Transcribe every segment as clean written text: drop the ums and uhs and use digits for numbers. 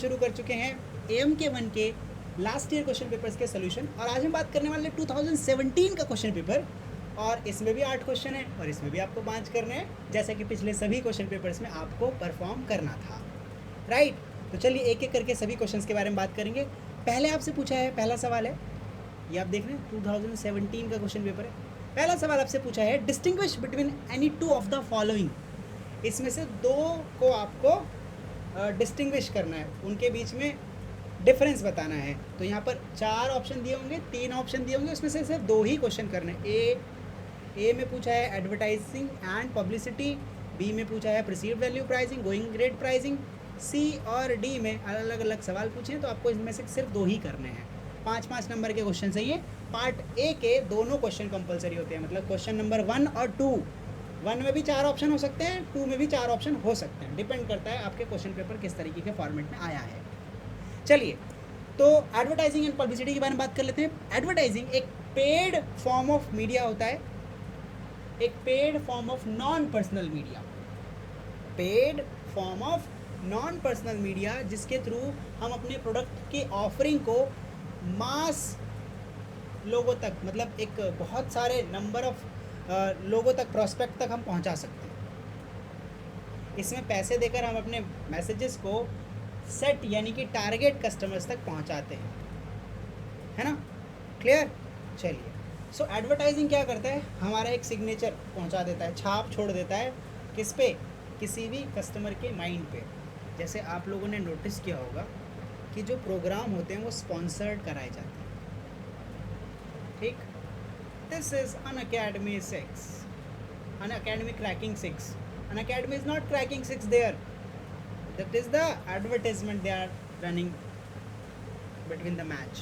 शुरू कर चुके हैं एम के 1 के लास्ट ईयर क्वेश्चन पेपर्स के सोल्यूशन। और आज हम बात करने वाले 2017 का क्वेश्चन पेपर, और इसमें भी 8 क्वेश्चन है और इसमें भी आपको 5 करने हैं, जैसा कि पिछले सभी क्वेश्चन पेपर्स में आपको परफॉर्म करना था, राइट। तो चलिए एक एक करके सभी क्वेश्चंस के बारे में बात करेंगे। पहले आपसे पूछा है, पहला सवाल है, ये आप देख रहे हैं 2017 का क्वेश्चन पेपर है। पहला सवाल आपसे पूछा है, distinguish between any two of the following. इसमें से दो को आपको डिस्टिंग्विश करना है, उनके बीच में डिफरेंस बताना है। तो यहाँ पर 4 ऑप्शन दिए होंगे, 3 ऑप्शन दिए होंगे, उसमें से सिर्फ 2 ही क्वेश्चन करने हैं। ए में पूछा है एडवर्टाइजिंग एंड पब्लिसिटी, बी में पूछा है perceived value pricing, going rate pricing, C और डी में अलग अलग सवाल पूछे हैं। तो आपको इनमें से सिर्फ 2 ही करने हैं। 5-5 नंबर के क्वेश्चन है ये। पार्ट ए के दोनों क्वेश्चन कंपलसरी होते हैं, मतलब क्वेश्चन नंबर 1 और 2। 1 में भी 4 ऑप्शन हो सकते हैं, 2 में भी 4 ऑप्शन हो सकते हैं, डिपेंड करता है आपके क्वेश्चन पेपर किस तरीके के फॉर्मेट में आया है। चलिए, तो एडवर्टाइजिंग एंड पब्लिसिटी के बारे में बात कर लेते हैं। एडवर्टाइजिंग एक पेड फॉर्म ऑफ मीडिया होता है, एक paid form of non personal media, paid form of non personal media, जिसके थ्रू हम अपने प्रोडक्ट की ऑफरिंग को मास लोगों तक, मतलब एक बहुत सारे नंबर ऑफ लोगों तक, प्रोस्पेक्ट तक हम पहुंचा सकते हैं। इसमें पैसे देकर हम अपने मैसेजेस को सेट यानी कि टारगेट कस्टमर्स तक पहुंचाते हैं, है ना, क्लियर। चलिए, सो एडवर्टाइजिंग क्या करता है, हमारा एक सिग्नेचर पहुंचा देता है, छाप छोड़ देता है, किस पे, किसी भी कस्टमर के माइंड पे। जैसे आप लोगों ने नोटिस किया होगा कि जो प्रोग्राम होते हैं वो स्पॉन्सर्ड कराए जाते हैं, ठीक। This is Unacademy 6, Unacademy cracking 6. Unacademy is not cracking 6 there. That is the advertisement they are running between the match.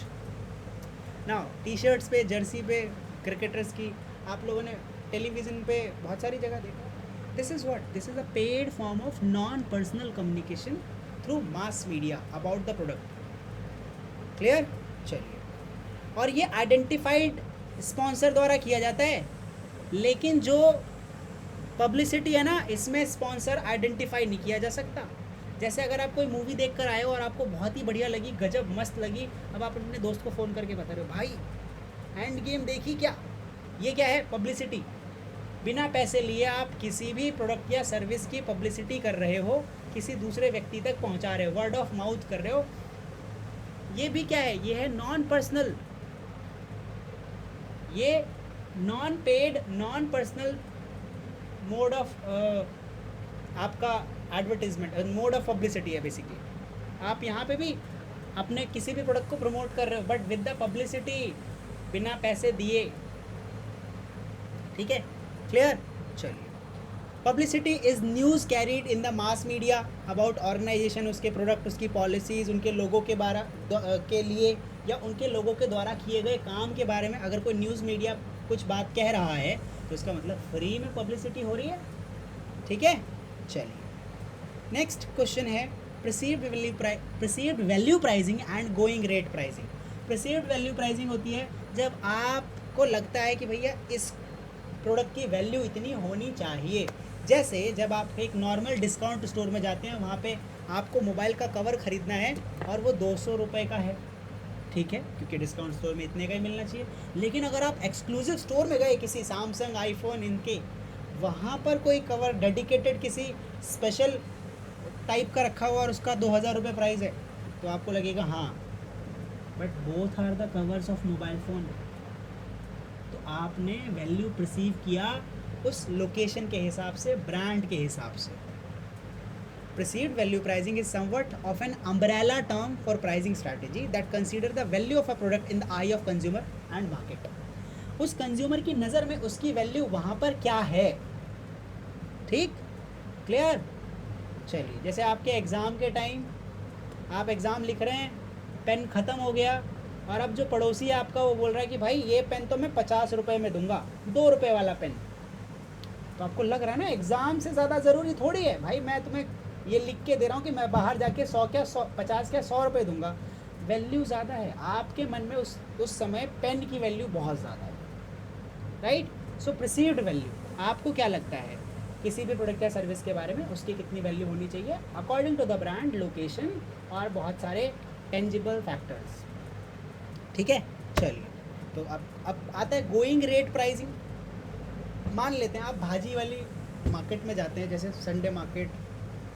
Now, T-shirts पे, जर्सी पे, क्रिकेटर्स की आप लोगों ने टेलीविज़न पे बहुत सारी जगह देखा। This is what? This is a paid form of non-personal communication through mass media about the product. Clear? चलिए, और ये आइडेंटिफाइड स्पॉन्सर द्वारा किया जाता है, लेकिन जो पब्लिसिटी है ना, इसमें स्पॉन्सर आइडेंटिफाई नहीं किया जा सकता। जैसे अगर आप कोई मूवी देख कर आए हो और आपको बहुत ही बढ़िया लगी, गजब मस्त लगी, अब आप अपने दोस्त को फ़ोन करके बता रहे हो, भाई एंड गेम देखी क्या, ये क्या है, पब्लिसिटी। बिना पैसे लिए आप किसी भी प्रोडक्ट या सर्विस की पब्लिसिटी कर रहे हो, किसी दूसरे व्यक्ति तक पहुंचा रहे हो, वर्ड ऑफ माउथ कर रहे हो। ये भी क्या है, ये है नॉन पर्सनल, ये non paid non personal mode of आपका एडवर्टीजमेंट, मोड ऑफ पब्लिसिटी है बेसिकली। आप यहाँ पे भी अपने किसी भी प्रोडक्ट को प्रमोट कर रहे हो, बट विद द पब्लिसिटी, बिना पैसे दिए, ठीक है, क्लियर। चलिए, publicity is news carried in the mass media about organisation, उसके प्रोडक्ट, उसकी पॉलिसीज़, उनके लोगों के बारे के लिए, या उनके लोगों के द्वारा किए गए काम के बारे में। अगर कोई न्यूज़ मीडिया कुछ बात कह रहा है तो इसका मतलब फ्री में पब्लिसिटी हो रही है, ठीक है। चलिए, नेक्स्ट क्वेश्चन है perceived value pricing and going rate pricing. Perceived value pricing होती है जब आपको लगता है कि भैया इस प्रोडक्ट की वैल्यू इतनी होनी चाहिए। जैसे जब आप एक नॉर्मल डिस्काउंट स्टोर में जाते हैं, वहाँ पे आपको मोबाइल का कवर ख़रीदना है और वो 200 रुपये का है, ठीक है, क्योंकि डिस्काउंट स्टोर में इतने का ही मिलना चाहिए। लेकिन अगर आप एक्सक्लूसिव स्टोर में गए, किसी सैमसंग, आईफोन, इनके, वहाँ पर कोई कवर डेडिकेटेड किसी स्पेशल टाइप का रखा हुआ और उसका 2000 रुपये प्राइस है, तो आपको लगेगा हाँ, but both are the covers of mobile phone. तो आपने वैल्यू परसीव किया उस लोकेशन के हिसाब से, ब्रांड के हिसाब से। Perceived value pricing is somewhat of an umbrella term for pricing strategy that consider the value of a product in the eye of consumer and market. उस कंज्यूमर की नज़र में उसकी वैल्यू वहाँ पर क्या है, ठीक, क्लियर। चलिए, जैसे आपके एग्ज़ाम के टाइम आप एग्ज़ाम लिख रहे हैं, पेन ख़त्म हो गया, और अब जो पड़ोसी है आपका वो बोल रहा है कि भाई ये पेन तो मैं 50 रुपये में दूंगा, 2 रुपये वाला पेन। तो आपको लग रहा है ना, एग्ज़ाम से ज़्यादा ज़रूरी थोड़ी है भाई, मैं तुम्हें ये लिख के दे रहा हूँ कि मैं बाहर जाके 100 क्या 50 क्या 100 रुपये दूंगा, वैल्यू ज़्यादा है आपके मन में। उस समय पेन की वैल्यू बहुत ज़्यादा है, राइट। सो परसीव्ड वैल्यू, आपको क्या लगता है किसी भी प्रोडक्ट या सर्विस के बारे में उसकी कितनी वैल्यू होनी चाहिए according to the brand, location और बहुत सारे टेंजिबल फैक्टर्स। ठीक है, चलिए तो अब आता है गोइंग रेट प्राइसिंग। मान लेते हैं आप भाजी वाली मार्केट में जाते हैं, जैसे संडे मार्केट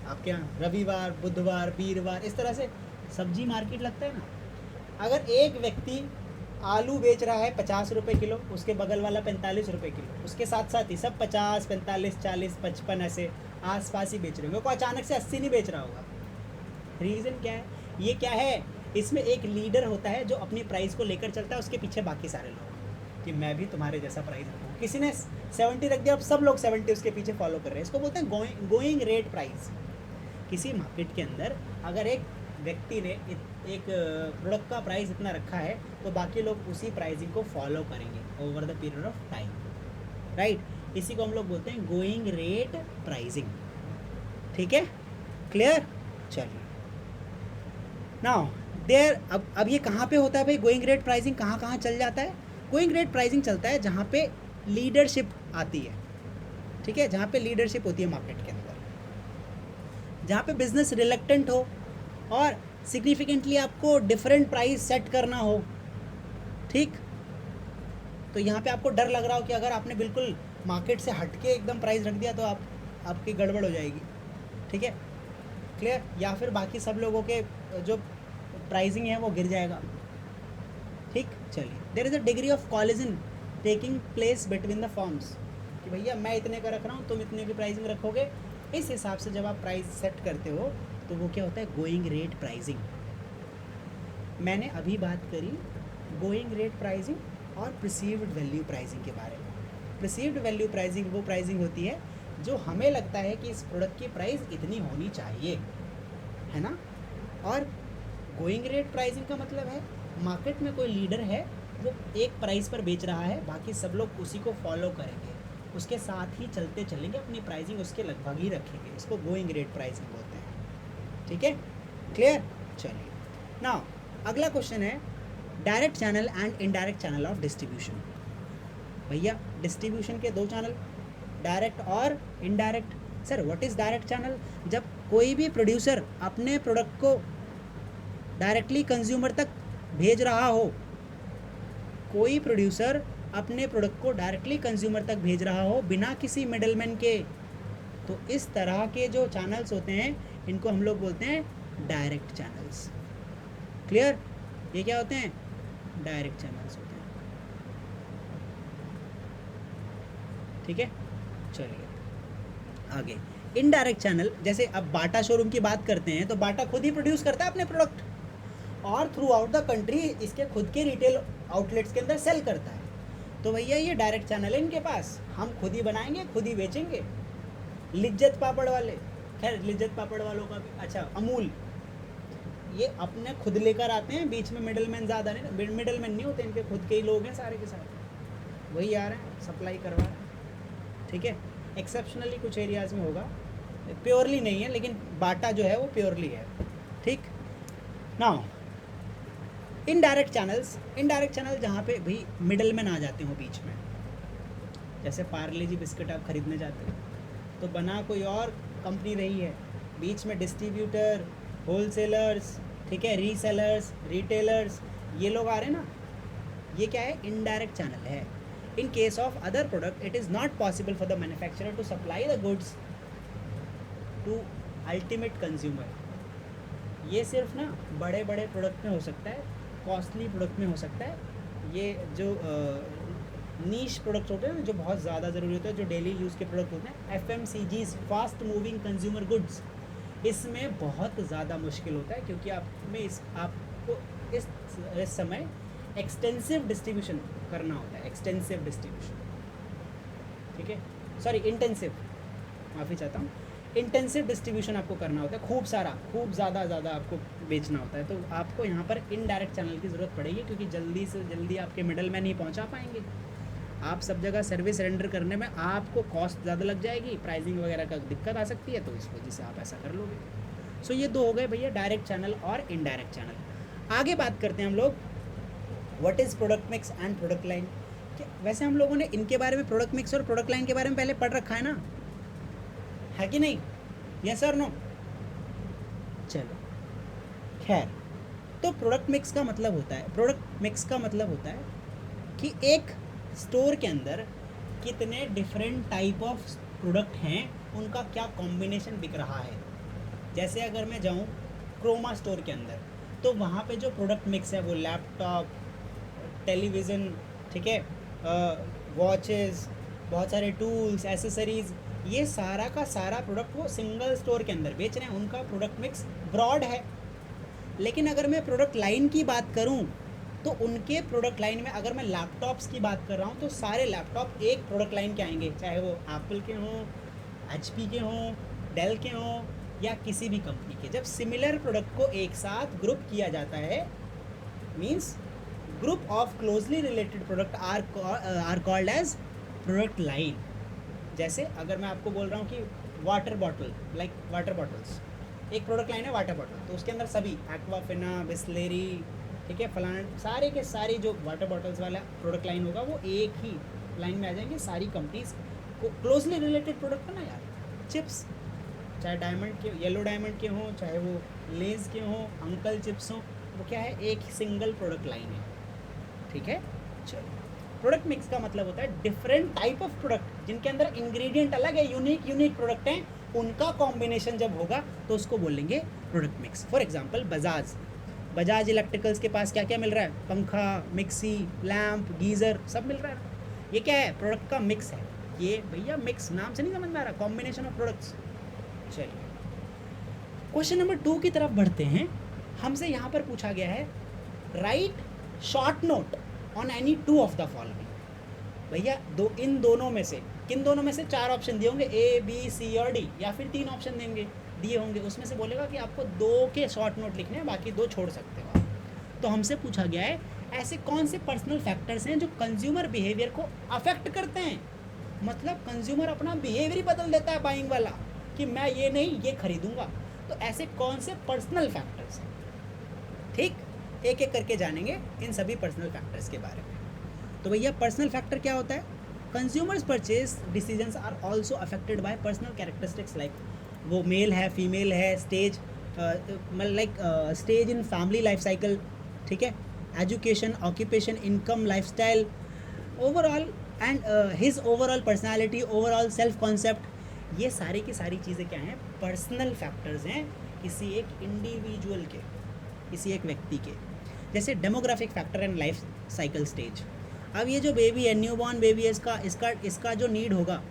आपके यहाँ रविवार, बुधवार, वीरवार, इस तरह से सब्जी मार्केट लगता है ना। अगर एक व्यक्ति आलू बेच रहा है 50 रुपये किलो, उसके बगल वाला 45 रुपये किलो, उसके साथ साथ ही सब 50, 45, 40, 55 ऐसे आसपास ही बेच रहे होंगे, कोई अचानक से 80 नहीं बेच रहा होगा। रीज़न क्या है? ये क्या है, इसमें एक लीडर होता है जो अपनी प्राइस को लेकर चलता है, उसके पीछे बाकी सारे लोग कि मैं भी तुम्हारे जैसा प्राइस रखूँ। किसी ने 70 रख दिया, अब सब लोग 70 उसके पीछे फॉलो कर रहे हैं। इसको बोलते हैं गोइंग रेट प्राइस। किसी मार्केट के अंदर अगर एक व्यक्ति ने एक प्रोडक्ट का प्राइस इतना रखा है तो बाकी लोग उसी प्राइसिंग को फॉलो करेंगे over the period of time, right. इसी को हम लोग बोलते हैं गोइंग रेट प्राइसिंग। ठीक है, क्लियर? चलिए नाउ देयर अब ये कहाँ पे होता है भाई गोइंग रेट प्राइसिंग, कहाँ कहाँ चल जाता है? गोइंग रेट प्राइसिंग चलता है जहाँ पे लीडरशिप आती है। ठीक है, जहाँ पे लीडरशिप होती है मार्केट के अंदर, जहाँ पे बिजनेस रिलेक्टेंट हो और सिग्निफिकेंटली आपको डिफरेंट प्राइस सेट करना हो। ठीक, तो यहाँ पे आपको डर लग रहा हो कि अगर आपने बिल्कुल मार्केट से हटके एकदम प्राइस रख दिया तो आपकी गड़बड़ हो जाएगी। ठीक है, क्लियर? या फिर बाकी सब लोगों के जो प्राइसिंग है वो गिर जाएगा। ठीक, चलिए there is a degree of collision taking place between the firms कि भैया मैं इतने का रख रहा हूँ, तुम इतने की प्राइसिंग रखोगे। इस हिसाब से जब आप प्राइस सेट करते हो तो वो क्या होता है? Going rate pricing. मैंने अभी बात करी गोइंग रेट प्राइसिंग और परसीव्ड वैल्यू प्राइसिंग के बारे में। परसीव्ड वैल्यू प्राइसिंग वो प्राइसिंग होती है जो हमें लगता है कि इस प्रोडक्ट की प्राइस इतनी होनी चाहिए, है ना। और गोइंग रेट प्राइसिंग का मतलब है मार्केट में कोई लीडर है, वो एक प्राइस पर बेच रहा है, बाकी सब लोग उसी को फॉलो करेंगे, उसके साथ ही चलते चलेंगे, अपनी प्राइसिंग उसके लगभग ही रखेंगे। इसको गोइंग रेट प्राइसिंग बोलते हैं। ठीक है, क्लियर? चलिए नाउ अगला क्वेश्चन है direct channel and indirect channel of distribution. भैया डिस्ट्रीब्यूशन के दो चैनल, डायरेक्ट और indirect. Sir what is direct channel? जब कोई भी प्रोड्यूसर अपने प्रोडक्ट को डायरेक्टली कंज्यूमर तक भेज रहा हो, कोई प्रोड्यूसर अपने प्रोडक्ट को डायरेक्टली कंज्यूमर तक भेज रहा हो बिना किसी मिडलमैन के, तो इस तरह के जो चैनल्स होते हैं इनको हम लोग बोलते हैं डायरेक्ट चैनल्स। क्लियर? ये क्या होते हैं? डायरेक्ट चैनल्स होते हैं। ठीक है, चलिए आगे। इनडायरेक्ट चैनल, जैसे अब बाटा शोरूम की बात करते हैं तो बाटा खुद ही प्रोड्यूस करता है अपने प्रोडक्ट और थ्रू आउट द कंट्री इसके खुद के रिटेल आउटलेट्स के अंदर सेल करता है। तो भैया ये डायरेक्ट चैनल है इनके पास, हम खुद ही बनाएंगे, खुद ही बेचेंगे। लिज्जत पापड़ वाले, खैर लिज्जत पापड़ वालों का भी, अच्छा अमूल, ये अपने खुद लेकर आते हैं, बीच में मिडलमैन ज़्यादा नहीं, मिडलमैन नहीं होते, इनके खुद के ही लोग हैं सारे के सारे, वही आ रहे हैं सप्लाई करवा रहे हैं। ठीक है, एक्सेप्शनली कुछ एरियाज़ में होगा, प्योरली नहीं है, लेकिन बाटा जो है वो प्योरली है। ठीक, now indirect channels. Indirect channel जहाँ पे भी मिडलमैन आ जाते हो बीच में, जैसे पार्ले जी बिस्किट आप खरीदने जाते हो तो बना कोई और कंपनी रही है, बीच में डिस्ट्रीब्यूटर, होलसेलर्स, ठीक है, रीसेलर्स, रिटेलर्स, ये लोग आ रहे हैं ना, ये क्या है? इनडायरेक्ट चैनल है। In case of other product it is not possible for the manufacturer to supply the goods to ultimate consumer. ये सिर्फ ना बड़े बड़े प्रोडक्ट में हो सकता है, कॉस्टली प्रोडक्ट में हो सकता है। ये जो नीश प्रोडक्ट्स होते हैं ना, जो बहुत ज़्यादा ज़रूरी होते हैं, जो डेली यूज़ के प्रोडक्ट होते हैं, FMCGs, fast moving consumer goods, इसमें बहुत ज़्यादा मुश्किल होता है क्योंकि आपको इस समय एक्सटेंसिव डिस्ट्रीब्यूशन करना होता है। एक्सटेंसिव डिस्ट्रीब्यूशन, ठीक है, सॉरी इंटेंसिव, माफ़ी चाहता हूँ, इंटेंसिव डिस्ट्रीब्यूशन आपको करना होता है, खूब ज़्यादा आपको बेचना होता है। तो आपको यहाँ पर इनडायरेक्ट चैनल की ज़रूरत पड़ेगी क्योंकि जल्दी से जल्दी आपके मिडल मैन ही पहुँचा पाएंगे। आप सब जगह सर्विस रेंडर करने में आपको कॉस्ट ज़्यादा लग जाएगी, प्राइसिंग वगैरह का दिक्कत आ सकती है, तो इस वजह से आप ऐसा कर लोगे। सो ये दो हो गए भैया, डायरेक्ट चैनल और इनडायरेक्ट चैनल। आगे बात करते हैं हम लोग what is product mix and product line. वैसे हम लोगों ने इनके बारे में, प्रोडक्ट मिक्स और प्रोडक्ट लाइन के बारे में पहले पढ़ रखा है ना, है कि नहीं? यस और नो? चलो खैर, तो प्रोडक्ट मिक्स का मतलब होता है कि एक स्टोर के अंदर कितने डिफरेंट टाइप ऑफ प्रोडक्ट हैं, उनका क्या कॉम्बिनेशन बिक रहा है। जैसे अगर मैं जाऊँ क्रोमा स्टोर के अंदर, तो वहाँ पे जो प्रोडक्ट मिक्स है वो लैपटॉप, टेलीविज़न, ठीक है, वॉचेस, बहुत सारे टूल्स, एसेसरीज़, ये सारा का सारा प्रोडक्ट वो सिंगल स्टोर के अंदर बेच रहे हैं, उनका प्रोडक्ट मिक्स ब्रॉड है। लेकिन अगर मैं प्रोडक्ट लाइन की बात करूं, तो उनके प्रोडक्ट लाइन में अगर मैं लैपटॉप्स की बात कर रहा हूं, तो सारे लैपटॉप एक प्रोडक्ट लाइन के आएंगे, चाहे वो एप्पल के हों, HP के हों, डेल के हों, या किसी भी कंपनी के। जब सिमिलर प्रोडक्ट को एक साथ ग्रुप किया जाता है, means group of closely related product are called as product line. जैसे अगर मैं आपको बोल रहा हूँ कि water bottle, like water bottles, एक प्रोडक्ट लाइन है वाटर बॉटल, तो उसके अंदर सभी एक्वाफिना, बिस्लेरी, ठीक है, फलान, सारे के सारे जो वाटर बॉटल्स वाला प्रोडक्ट लाइन होगा वो एक ही लाइन में आ जाएंगे। सारी कंपनीज को क्लोजली रिलेटेड प्रोडक्ट है ना यार, चिप्स, चाहे डायमंड के, येलो डायमंड के हों, चाहे वो लेज़ के हों, अंकल चिप्स हों, वो क्या है, एक सिंगल प्रोडक्ट लाइन है, ठीक है। चलो, प्रोडक्ट मिक्स का मतलब होता है डिफरेंट टाइप ऑफ प्रोडक्ट जिनके अंदर इंग्रेडिएंट अलग है, यूनिक प्रोडक्ट हैं, उनका कॉम्बिनेशन जब होगा तो उसको बोलेंगे product mix. For example Bajaj electricals के पास क्या क्या मिल रहा है, पंखा, मिक्सी, लैंप, गीज़र, सब मिल रहा है। ये क्या है, प्रोडक्ट का मिक्स है। ये भैया मिक्स नाम से नहीं समझ में आ रहा, कॉम्बिनेशन ऑफ प्रोडक्ट्स। चलिए क्वेश्चन नंबर 2 की तरफ बढ़ते हैं। हमसे यहाँ पर पूछा गया है, right short note on any 2 of the following. भैया इन दोनों में से, किन दोनों में से 4 ऑप्शन दिए होंगे, A, B, C और D, या फिर 3 ऑप्शन दिए होंगे, उसमें से बोलेगा कि आपको 2 के शॉर्ट नोट लिखने हैं, बाकी 2 छोड़ सकते हो आप। तो हमसे पूछा गया है, ऐसे कौन से पर्सनल फैक्टर्स हैं जो कंज्यूमर बिहेवियर को अफेक्ट करते हैं। मतलब कंज्यूमर अपना बिहेवियर ही बदल देता है बाइंग वाला, कि मैं ये नहीं ये खरीदूंगा। तो ऐसे कौन से पर्सनल फैक्टर्स हैं, ठीक, एक एक करके जानेंगे इन सभी पर्सनल फैक्टर्स के बारे में। तो भैया पर्सनल फैक्टर क्या होता है, consumers purchase decisions are also affected by personal characteristics, like वो मेल है, फीमेल है, stage, like stage in family life cycle, ठीक है, education, occupation, income, lifestyle, overall and his overall personality, overall self concept. ये सारी की सारी चीज़ें क्या हैं, पर्सनल फैक्टर्स हैं किसी एक इंडिविजुअल के, किसी एक व्यक्ति के। जैसे demographic factor and life cycle stage. अब ये जो बेबी है, न्यूबॉर्न बेबी है, इसका जो नीड होगा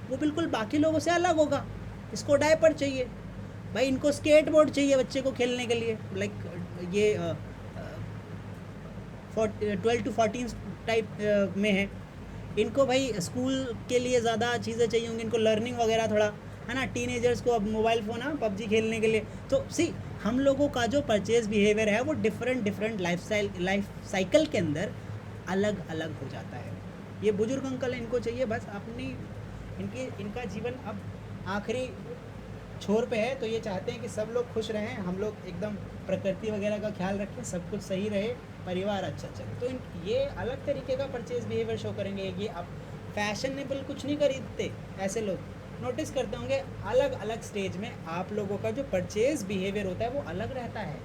वो बिल्कुल बाकी लोगों से अलग होगा। इसको डायपर चाहिए भाई, इनको स्केट बोर्ड चाहिए बच्चे को खेलने के लिए, लाइक ये 12 to 14 टाइप में है। इनको भाई स्कूल के लिए ज़्यादा चीज़ें चाहिए होंगी, इनको लर्निंग वगैरह थोड़ा, है ना। टीनेजर्स को अब मोबाइल फ़ोन है, PUBG खेलने के लिए। तो हम लोगों का जो परचेज बिहेवियर है वो डिफरेंट लाइफ साइकिल के अंदर अलग अलग हो जाता है। ये बुजुर्ग अंकल हैं, इनको चाहिए बस अपनी, इनका जीवन अब आखिरी छोर पे है, तो ये चाहते हैं कि सब लोग खुश रहें, हम लोग एकदम प्रकृति वगैरह का ख्याल रखें, सब कुछ सही रहे, परिवार अच्छा चले। तो ये अलग तरीके का परचेज बिहेवियर शो करेंगे। ये अब फैशनेबल कुछ नहीं खरीदते ऐसे लोग, नोटिस करते होंगे अलग अलग स्टेज में आप लोगों का जो परचेज बिहेवियर होता है वो अलग रहता है,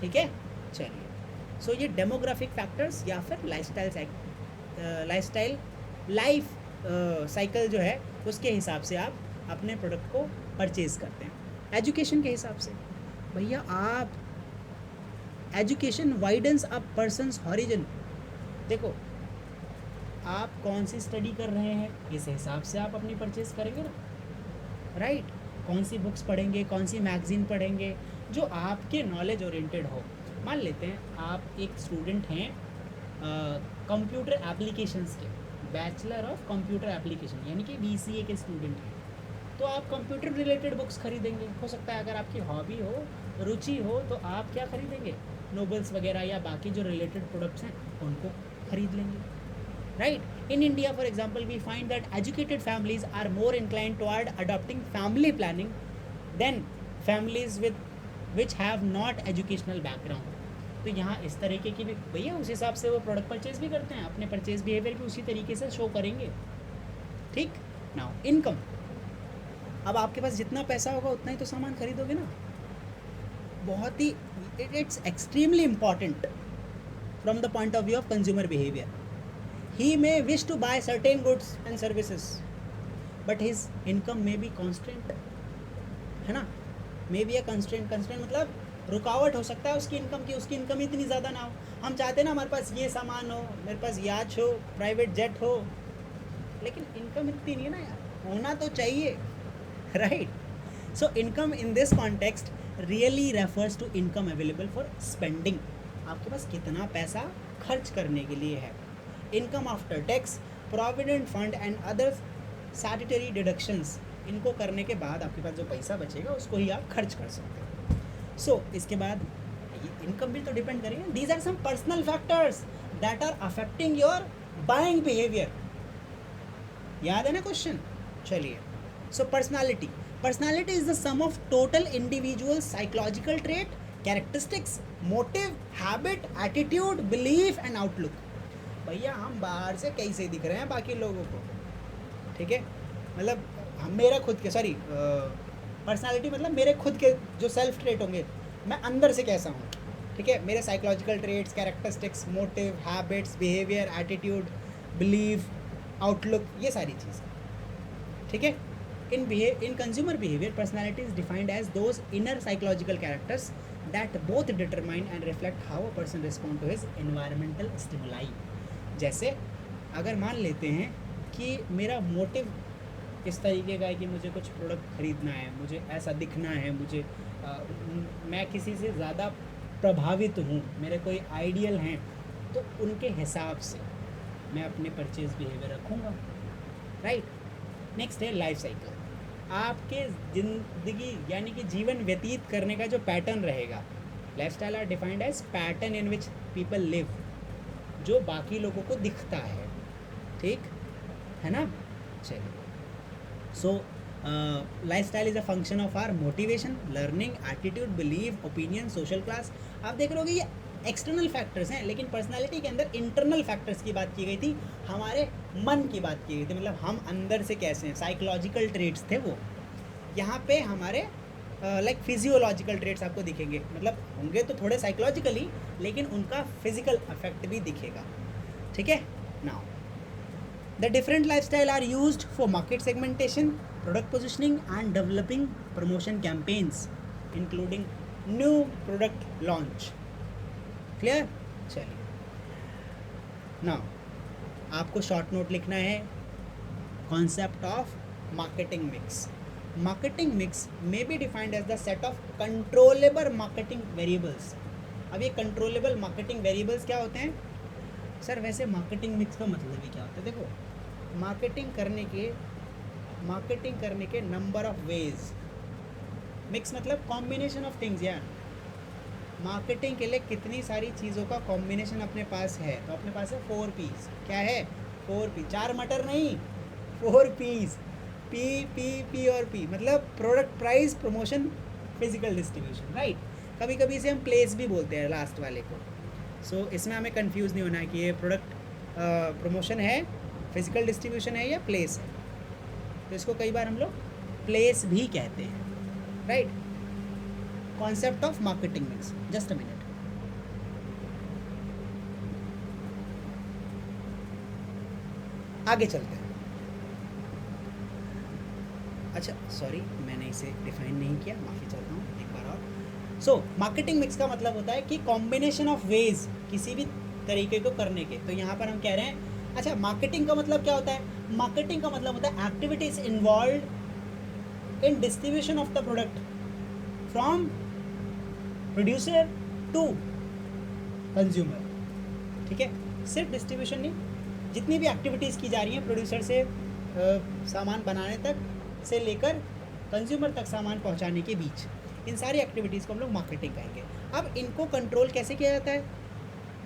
ठीक है। चलिए, सो ये डेमोग्राफिक फैक्टर्स या फिर लाइफ साइकिल जो है उसके हिसाब से आप अपने प्रोडक्ट को परचेज़ करते हैं। एजुकेशन के हिसाब से भैया, आप एजुकेशन वाइडन्स अ पर्सन्स हॉरिजन। देखो आप कौन सी स्टडी कर रहे हैं, इस हिसाब से आप अपनी परचेज करेंगे ना, राइट। कौन सी बुक्स पढ़ेंगे, कौन सी मैगजीन पढ़ेंगे जो आपके नॉलेज ओरिएंटेड हो। मान लेते हैं आप एक स्टूडेंट हैं कंप्यूटर एप्लीकेशंस के, बैचलर ऑफ कंप्यूटर एप्लीकेशन यानी कि BCA के स्टूडेंट हैं, तो आप कंप्यूटर रिलेटेड बुक्स खरीदेंगे। हो सकता है अगर आपकी हॉबी हो, रुचि हो, तो आप क्या खरीदेंगे, नोवेल्स वगैरह या बाकी जो रिलेटेड प्रोडक्ट्स हैं उनको खरीद लेंगे, right. In India for example we find that educated families are more inclined toward adopting family planning then families which have not educational background. तो यहाँ इस तरीके की भी भैया उस हिसाब से वो प्रोडक्ट परचेज भी करते हैं, अपने परचेज बिहेवियर भी उसी तरीके से शो करेंगे, ठीक। नाउ इनकम, अब आपके पास जितना पैसा होगा उतना ही तो सामान खरीदोगे ना। बहुत ही it's extremely important from the point of view of consumer behaviour. He may wish to buy certain goods and services but his income may be constant, है ना. मे बी अ कंस्टेंट, मतलब रुकावट हो सकता है उसकी इनकम की, उसकी इनकम इतनी ज़्यादा ना हो. हम चाहते हैं ना हमारे पास ये सामान हो, मेरे पास याच हो, प्राइवेट जेट हो, लेकिन इनकम इतनी नहीं है ना यार. होना तो चाहिए, right. So income in this context really refers to income available for spending. आपके पास कितना पैसा खर्च करने के लिए है. Income after tax, provident fund and other statutory deductions, इनको करने के बाद आपके पास जो पैसा बचेगा उसको ही आप खर्च कर सकते हैं. सो इसके बाद इनकम भी तो डिपेंड करेंगे. These are some personal factors that are affecting your buying behaviour. याद है ना क्वेश्चन. चलिए. So personality is the sum of total individual psychological trait, characteristics, motive, habit, attitude, belief and outlook. भैया हम बाहर से कैसे दिख रहे हैं बाकी लोगों को, ठीक है. मतलब हम मेरा खुद के पर्सनालिटी मतलब मेरे खुद के जो सेल्फ ट्रेट होंगे, मैं अंदर से कैसा हूँ, ठीक है. मेरे psychological traits, characteristics, motive, habits, behaviour, attitude, belief, outlook, ये सारी चीज़, ठीक है. In consumer behavior, personality is defined as those inner psychological characters that both determine and reflect how a person responds to his environmental stimuli. जैसे अगर मान लेते हैं कि मेरा मोटिव इस तरीके का है कि मुझे कुछ प्रोडक्ट खरीदना है, मुझे ऐसा दिखना है, मुझे मैं किसी से ज़्यादा प्रभावित हूँ, मेरे कोई आइडियल हैं, तो उनके हिसाब से मैं अपने परचेज बिहेवियर रखूँगा, राइट. नेक्स्ट है लाइफ साइकिल. आपके ज़िंदगी यानी कि जीवन व्यतीत करने का जो पैटर्न रहेगा. Life style are defined as pattern in which people live, जो बाकी लोगों को दिखता है, ठीक है ना. चलिए. So life style is a function of our motivation, learning, attitude, believe, opinion, social class. आप देख रहे हो कि ये एक्सटर्नल फैक्टर्स हैं, लेकिन पर्सनालिटी के अंदर इंटरनल फैक्टर्स की बात की गई थी, हमारे मन की बात की गई थी. मतलब हम अंदर से कैसे हैं, साइकोलॉजिकल ट्रेट्स थे वो. यहाँ पे हमारे लाइक फिजियोलॉजिकल ट्रेट्स आपको दिखेंगे, मतलब होंगे तो थोड़े साइकोलॉजिकली, लेकिन उनका फिजिकल इफेक्ट भी दिखेगा, ठीक है. Now the different life style are used for market segmentation, product positioning and developing promotion campaigns including new product launch. Clear. चलिए. नाउ आपको शॉर्ट नोट लिखना है. Concept of marketing mix. Marketing mix में be defined as the set of controllable marketing variables. अब ये controllable marketing variables क्या होते हैं सर? वैसे मार्केटिंग मिक्स का मतलब ही क्या होता है? देखो, मार्केटिंग करने के नंबर ऑफ वेज. मिक्स मतलब कॉम्बिनेशन ऑफ थिंग्स यार. मार्केटिंग के लिए कितनी सारी चीज़ों का कॉम्बिनेशन अपने पास है. तो अपने पास है 4 P's. क्या है? 4 P. 4 मटर नहीं, 4 P's. P और P मतलब product, price, promotion, physical distribution, right. कभी कभी इसे हम प्लेस भी बोलते हैं लास्ट वाले को. सो इसमें हमें कंफ्यूज नहीं होना है कि ये प्रोडक्ट प्रमोशन है, फिजिकल डिस्ट्रीब्यूशन है या प्लेस है. तो इसको कई बार हम लोग प्लेस भी कहते हैं, right. Concept of marketing mix. Just a minute. आगे चलते हैं. अच्छा सॉरी, मैंने इसे डिफाइन नहीं किया, माफ़ी चाहता हूँ एक बार और. सो मार्केटिंग मिक्स का मतलब होता है कि कॉम्बिनेशन ऑफ वेज किसी भी तरीके को करने के. तो यहाँ पर हम कह रहे हैं, अच्छा मार्केटिंग का मतलब क्या होता है? मार्केटिंग का मतलब होता है activities involve in distribution of the product from producer to consumer, ठीक है. सिर्फ डिस्ट्रीब्यूशन नहीं, जितनी भी एक्टिविटीज़ की जा रही हैं प्रोड्यूसर से सामान बनाने तक से लेकर कंज्यूमर तक सामान पहुंचाने के बीच, इन सारी एक्टिविटीज़ को हम लोग मार्केटिंग कहेंगे. अब इनको कंट्रोल कैसे किया जाता है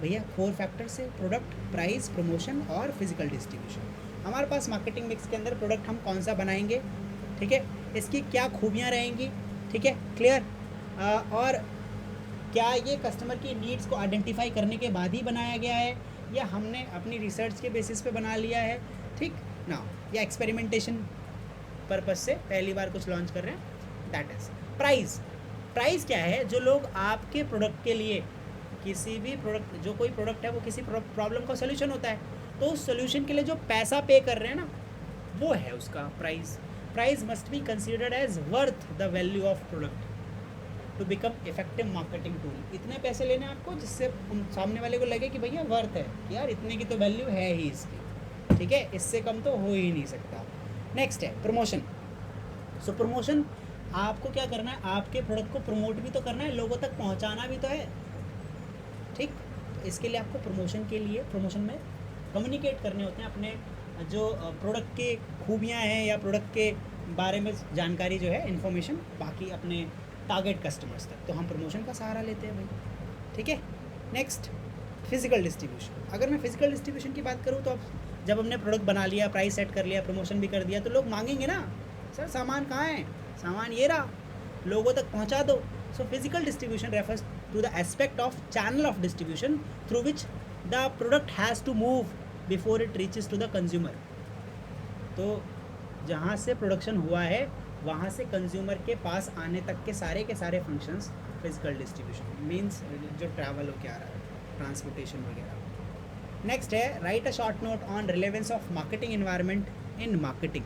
भैया? 4 फैक्टर से: प्रोडक्ट, प्राइस, प्रमोशन और फिजिकल डिस्ट्रीब्यूशन. हमारे पास मार्केटिंग मिक्स के अंदर प्रोडक्ट हम कौन सा बनाएंगे, ठीक है, इसकी क्या खूबियाँ रहेंगी, ठीक है, क्लियर. और क्या ये कस्टमर की नीड्स को आइडेंटिफाई करने के बाद ही बनाया गया है या हमने अपनी रिसर्च के बेसिस पे बना लिया है, ठीक ना, या एक्सपेरिमेंटेशन पर्पज से पहली बार कुछ लॉन्च कर रहे हैं, दैट इज प्राइस। प्राइस क्या है? जो लोग आपके प्रोडक्ट के लिए, किसी भी प्रोडक्ट, जो कोई प्रोडक्ट है वो किसी प्रॉब्लम का सोल्यूशन होता है, तो उस सोल्यूशन के लिए जो पैसा पे कर रहे हैं ना, वो है उसका price. Price must be considered as worth the value of product to become effective marketing tool. इतने पैसे लेने आपको जिससे सामने वाले को लगे कि भैया वर्थ है, कि यार इतने की तो वैल्यू है ही इसकी, ठीक है, इससे कम तो हो ही नहीं सकता। नेक्स्ट है प्रमोशन। सो प्रमोशन, आपको क्या करना है? आपके प्रोडक्ट को प्रमोट भी तो करना है, लोगों तक पहुंचाना भी तो है, ठीक। तो इसके लिए आपको प्रमोशन के लिए, प्रमोशन में कम्युनिकेट करने होते हैं अपने जो प्रोडक्ट के खूबियां हैं या प्रोडक्ट के बारे में जानकारी जो है, इन्फॉर्मेशन, बाकी अपने टारगेट कस्टमर्स तक। तो हम प्रमोशन का सहारा लेते हैं भाई, ठीक है। Next, physical distribution. अगर मैं फिजिकल डिस्ट्रीब्यूशन की बात करूँ तो अब जब हमने प्रोडक्ट बना लिया, प्राइस सेट कर लिया, प्रमोशन भी कर दिया, तो लोग मांगेंगे ना, सर सामान कहाँ है, सामान ये रहा, लोगों तक पहुँचा दो। So physical distribution refers to the aspect of channel of distribution through which the product has to move before it reaches to the consumer. तो जहाँ से प्रोडक्शन हुआ है वहाँ से कंज्यूमर के पास आने तक के सारे फंक्शंस फिजिकल डिस्ट्रीब्यूशन मीन्स, जो ट्रैवल हो के आ रहा है, ट्रांसपोर्टेशन वगैरह। नेक्स्ट है right a short note on relevance of marketing environment in marketing,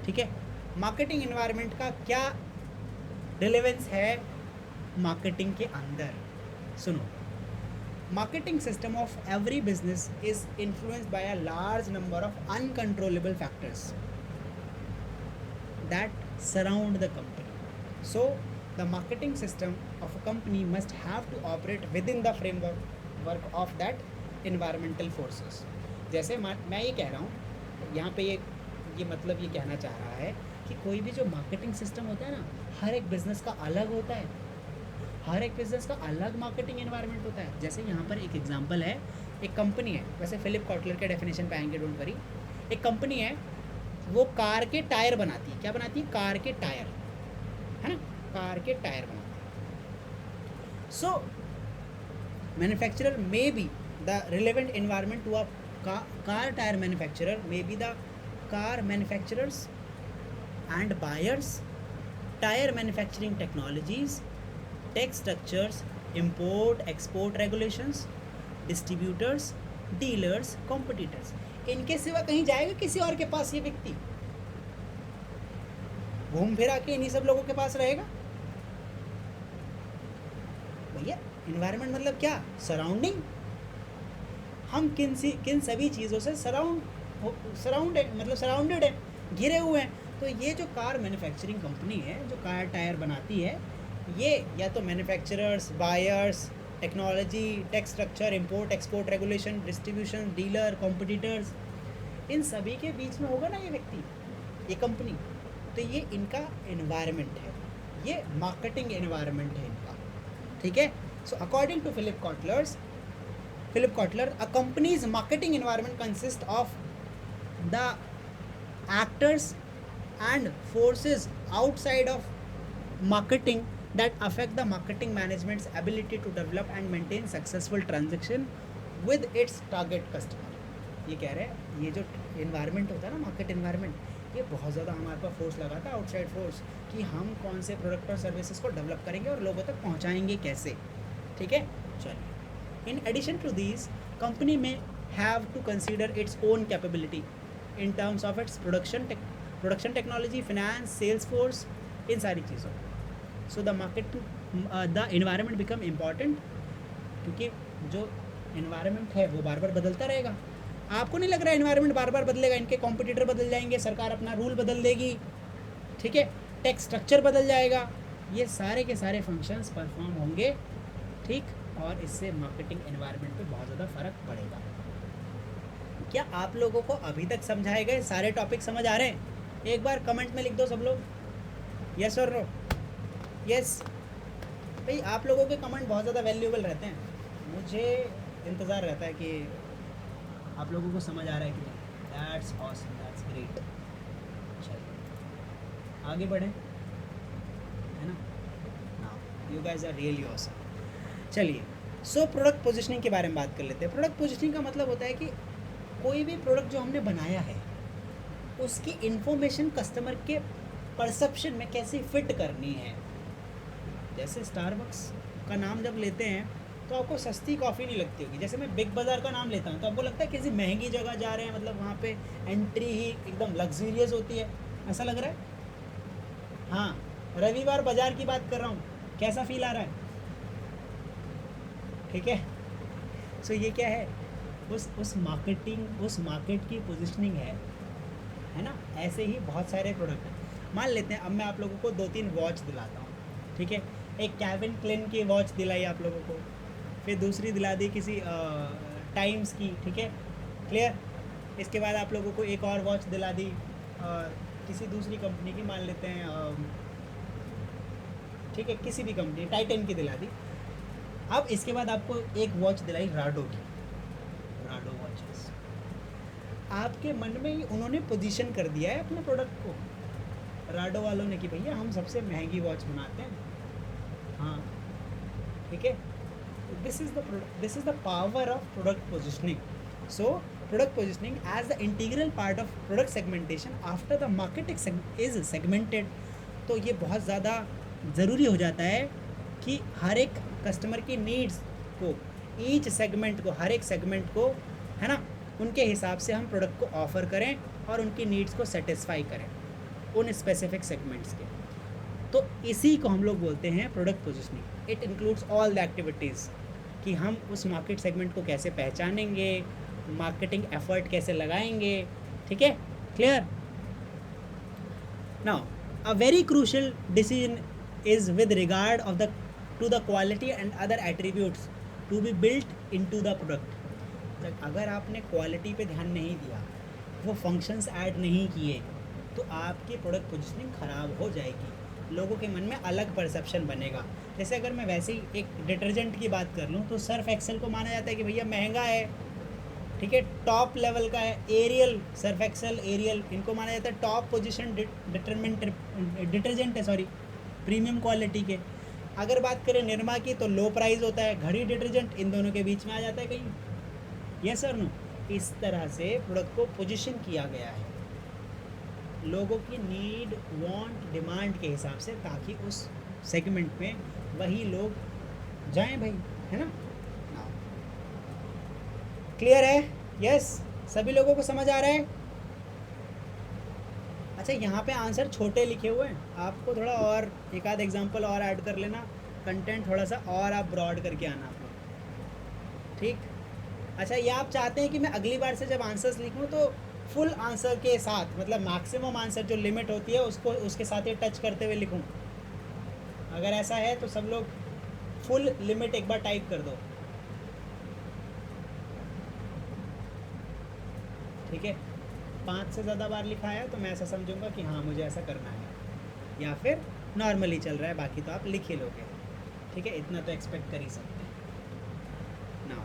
ठीक है। मार्केटिंग एनवायरनमेंट का क्या रिलेवेंस है मार्केटिंग के अंदर? सुनो, marketing system of every business is influenced by a large number of uncontrollable factors that surround the company. So the marketing system of a company must have to operate within the framework of that environmental forces. जैसे मैं ये कह रहा हूँ यहाँ पे, ये मतलब ये कहना चाह रहा है कि कोई भी जो मार्केटिंग सिस्टम होता है ना, हर एक बिजनेस का अलग होता है, हर एक बिजनेस का अलग मार्केटिंग एनवायरनमेंट होता है। जैसे यहाँ पर एक एग्जांपल है, एक कंपनी है, वैसे फिलिप कॉटलर के डेफिनेशन पे आएंगे, डोंट वरी। एक कंपनी है, वो कार के टायर बनाती है। क्या बनाती है? कार के टायर, है ना, कार के टायर बनाती है। So manufacturer may be the relevant environment to a car tyre manufacturer may be the car manufacturers and buyers, tyre manufacturing technologies, tech structures, import export regulations, distributors, dealers, competitors। इनके सिवा कहीं जाएगा किसी और के पास ये व्यक्ति? घूम फिरा के इन्हीं सब लोगों के पास रहेगा भैया। इन्वायरमेंट मतलब क्या? सराउंडिंग। हम किन सभी चीज़ों से सराउंडेड, मतलब सराउंडेड है, घिरे हुए हैं। तो ये जो कार मैन्युफैक्चरिंग कंपनी है, जो कार टायर बनाती है, ये या तो manufacturers, buyers, technology, tech structure, import export regulation, distribution, dealer, competitors, इन सभी के बीच में होगा ना ये व्यक्ति, ये कंपनी। तो ये इनका एनवायरनमेंट है, ये मार्केटिंग एनवायरनमेंट है इनका, ठीक है। So according to Philip Kotler, a company's marketing environment consist of the actors and forces outside of marketing that affect the marketing management's ability to develop and maintain successful transaction with its target customer। ये कह रहे हैं, ये जो environment होता है ना, market environment, ये बहुत ज़्यादा हमारे पास फोर्स लगाता है, आउटसाइड फोर्स, कि हम कौन से प्रोडक्ट और सर्विसेज को डेवलप करेंगे और लोगों तक पहुंचाएंगे कैसे, ठीक है। चलिए, in addition to these, company may have to consider its own capability in terms of its production technology, finance, sales force, इन सारी चीज़ों। So the the environment become important, क्योंकि जो एनवायरनमेंट है वो बार बार बदलता रहेगा। आपको नहीं लग रहा है एनवायरनमेंट बार बार बदलेगा? इनके कॉम्पिटिटर बदल जाएंगे, सरकार अपना रूल बदल देगी, ठीक है, टैक्स स्ट्रक्चर बदल जाएगा, ये सारे के सारे फंक्शंस परफॉर्म होंगे, ठीक, और इससे मार्केटिंग एनवायरनमेंट पे बहुत ज़्यादा फ़र्क पड़ेगा। क्या आप लोगों को अभी तक समझाए गए सारे टॉपिक समझ आ रहे हैं? एक बार कमेंट में लिख दो सब लोग, यस और नो। यस भाई, आप लोगों के कमेंट बहुत ज़्यादा वैल्यूएबल रहते हैं, मुझे इंतज़ार रहता है कि आप लोगों को समझ आ रहा है कि नहीं। That's awesome, that's great. चलिए आगे बढ़ें, है ना, हाँ, you guys are really awesome. चलिए, सो प्रोडक्ट पोजिशनिंग के बारे में बात कर लेते हैं। प्रोडक्ट पोजिशनिंग का मतलब होता है कि कोई भी प्रोडक्ट जो हमने बनाया है उसकी इन्फॉर्मेशन कस्टमर के परसेप्शन में कैसे फिट करनी है। जैसे स्टारबक्स का नाम जब लेते हैं तो आपको सस्ती कॉफ़ी नहीं लगती होगी। जैसे मैं बिग बाज़ार का नाम लेता हूँ तो आपको लगता है किसी महंगी जगह जा रहे हैं, मतलब वहाँ पे एंट्री ही एकदम लग्जूरियस होती है, ऐसा लग रहा है। हाँ, रविवार बाज़ार की बात कर रहा हूँ, कैसा फील आ रहा है? ठीक है। सो ये क्या है, उस मार्केट की पोजिशनिंग है ना। ऐसे ही बहुत सारे प्रोडक्ट हैं। मान लेते हैं अब मैं आप लोगों को 2-3 वॉच दिलाता हूँ, ठीक है। एक कैल्विन क्लेन की वॉच दिलाई आप लोगों को, फिर दूसरी दिला दी किसी टाइम्स की, ठीक है, क्लियर। इसके बाद आप लोगों को एक और वॉच दिला दी किसी दूसरी कंपनी की, मान लेते हैं ठीक है, किसी भी कंपनी, टाइटन की दिला दी। अब इसके बाद आपको एक वॉच दिलाई राडो की, राडो वॉचेस। आपके मन में ही उन्होंने पोजीशन कर दिया है अपने प्रोडक्ट को, राडो वालों ने, कि भैया हम सबसे महंगी वॉच बनाते हैं। हाँ, ठीक है। This is the power of product positioning. So product positioning as the integral part of product segmentation after the market is segmented. तो ये बहुत ज़्यादा ज़रूरी हो जाता है कि हर एक कस्टमर की नीड्स को, ईच सेगमेंट को, हर एक सेगमेंट को, है ना, उनके हिसाब से हम प्रोडक्ट को ऑफ़र करें और उनकी नीड्स को सेटिस्फाई करें उन स्पेसिफिक सेगमेंट्स के। तो इसी को हम लोग बोलते हैं product positioning. It includes all the activities कि हम उस मार्केट सेगमेंट को कैसे पहचानेंगे, मार्केटिंग एफर्ट कैसे लगाएंगे, ठीक है, clear. Now a very crucial decision is with regard of the to the quality and other attributes to be built into the product. अगर आपने क्वालिटी पे ध्यान नहीं दिया, वो फंक्शंस ऐड नहीं किए, तो आपकी प्रोडक्ट पोजिशनिंग ख़राब हो जाएगी, लोगों के मन में अलग परसेप्शन बनेगा. जैसे अगर मैं वैसे ही एक डिटर्जेंट की बात कर लूँ तो सर्फ एक्सेल को माना जाता है कि भैया महंगा है, ठीक है, टॉप लेवल का है. एरियल, सर्फ एक्सेल, एरियल, इनको माना जाता है टॉप पोजीशन डिटर्जेंट है, सॉरी, प्रीमियम क्वालिटी के. अगर बात करें निरमा की तो लो प्राइस होता है. घड़ी डिटर्जेंट इन दोनों के बीच में आ जाता है कहीं, यस और नो. इस तरह से प्रोडक्ट को पोजीशन किया गया है लोगों की नीड, वांट, डिमांड के हिसाब से, ताकि उस सेगमेंट में वही लोग जाएं भाई, है ना. क्लियर है? यस, सभी लोगों को समझ आ रहा है? अच्छा, यहाँ पे आंसर छोटे लिखे हुए हैं, आपको थोड़ा और एक आध एग्जांपल और ऐड कर लेना, कंटेंट थोड़ा सा और आप ब्रॉड करके आना आप लोग, ठीक. अच्छा, ये आप चाहते हैं कि मैं अगली बार से जब आंसर्स लिखूँ तो फुल आंसर के साथ, मतलब मैक्सिमम आंसर जो लिमिट होती है उसको उसके साथ ही टच करते हुए लिखूँ? अगर ऐसा है तो सब लोग फुल लिमिट एक बार टाइप कर दो, ठीक है. 5 से ज़्यादा बार लिखा है तो मैं ऐसा समझूंगा कि हाँ मुझे ऐसा करना है, या फिर नॉर्मली चल रहा है, बाकी तो आप लिख ही लोगे, ठीक है. इतना तो एक्सपेक्ट कर ही सकते हैं ना.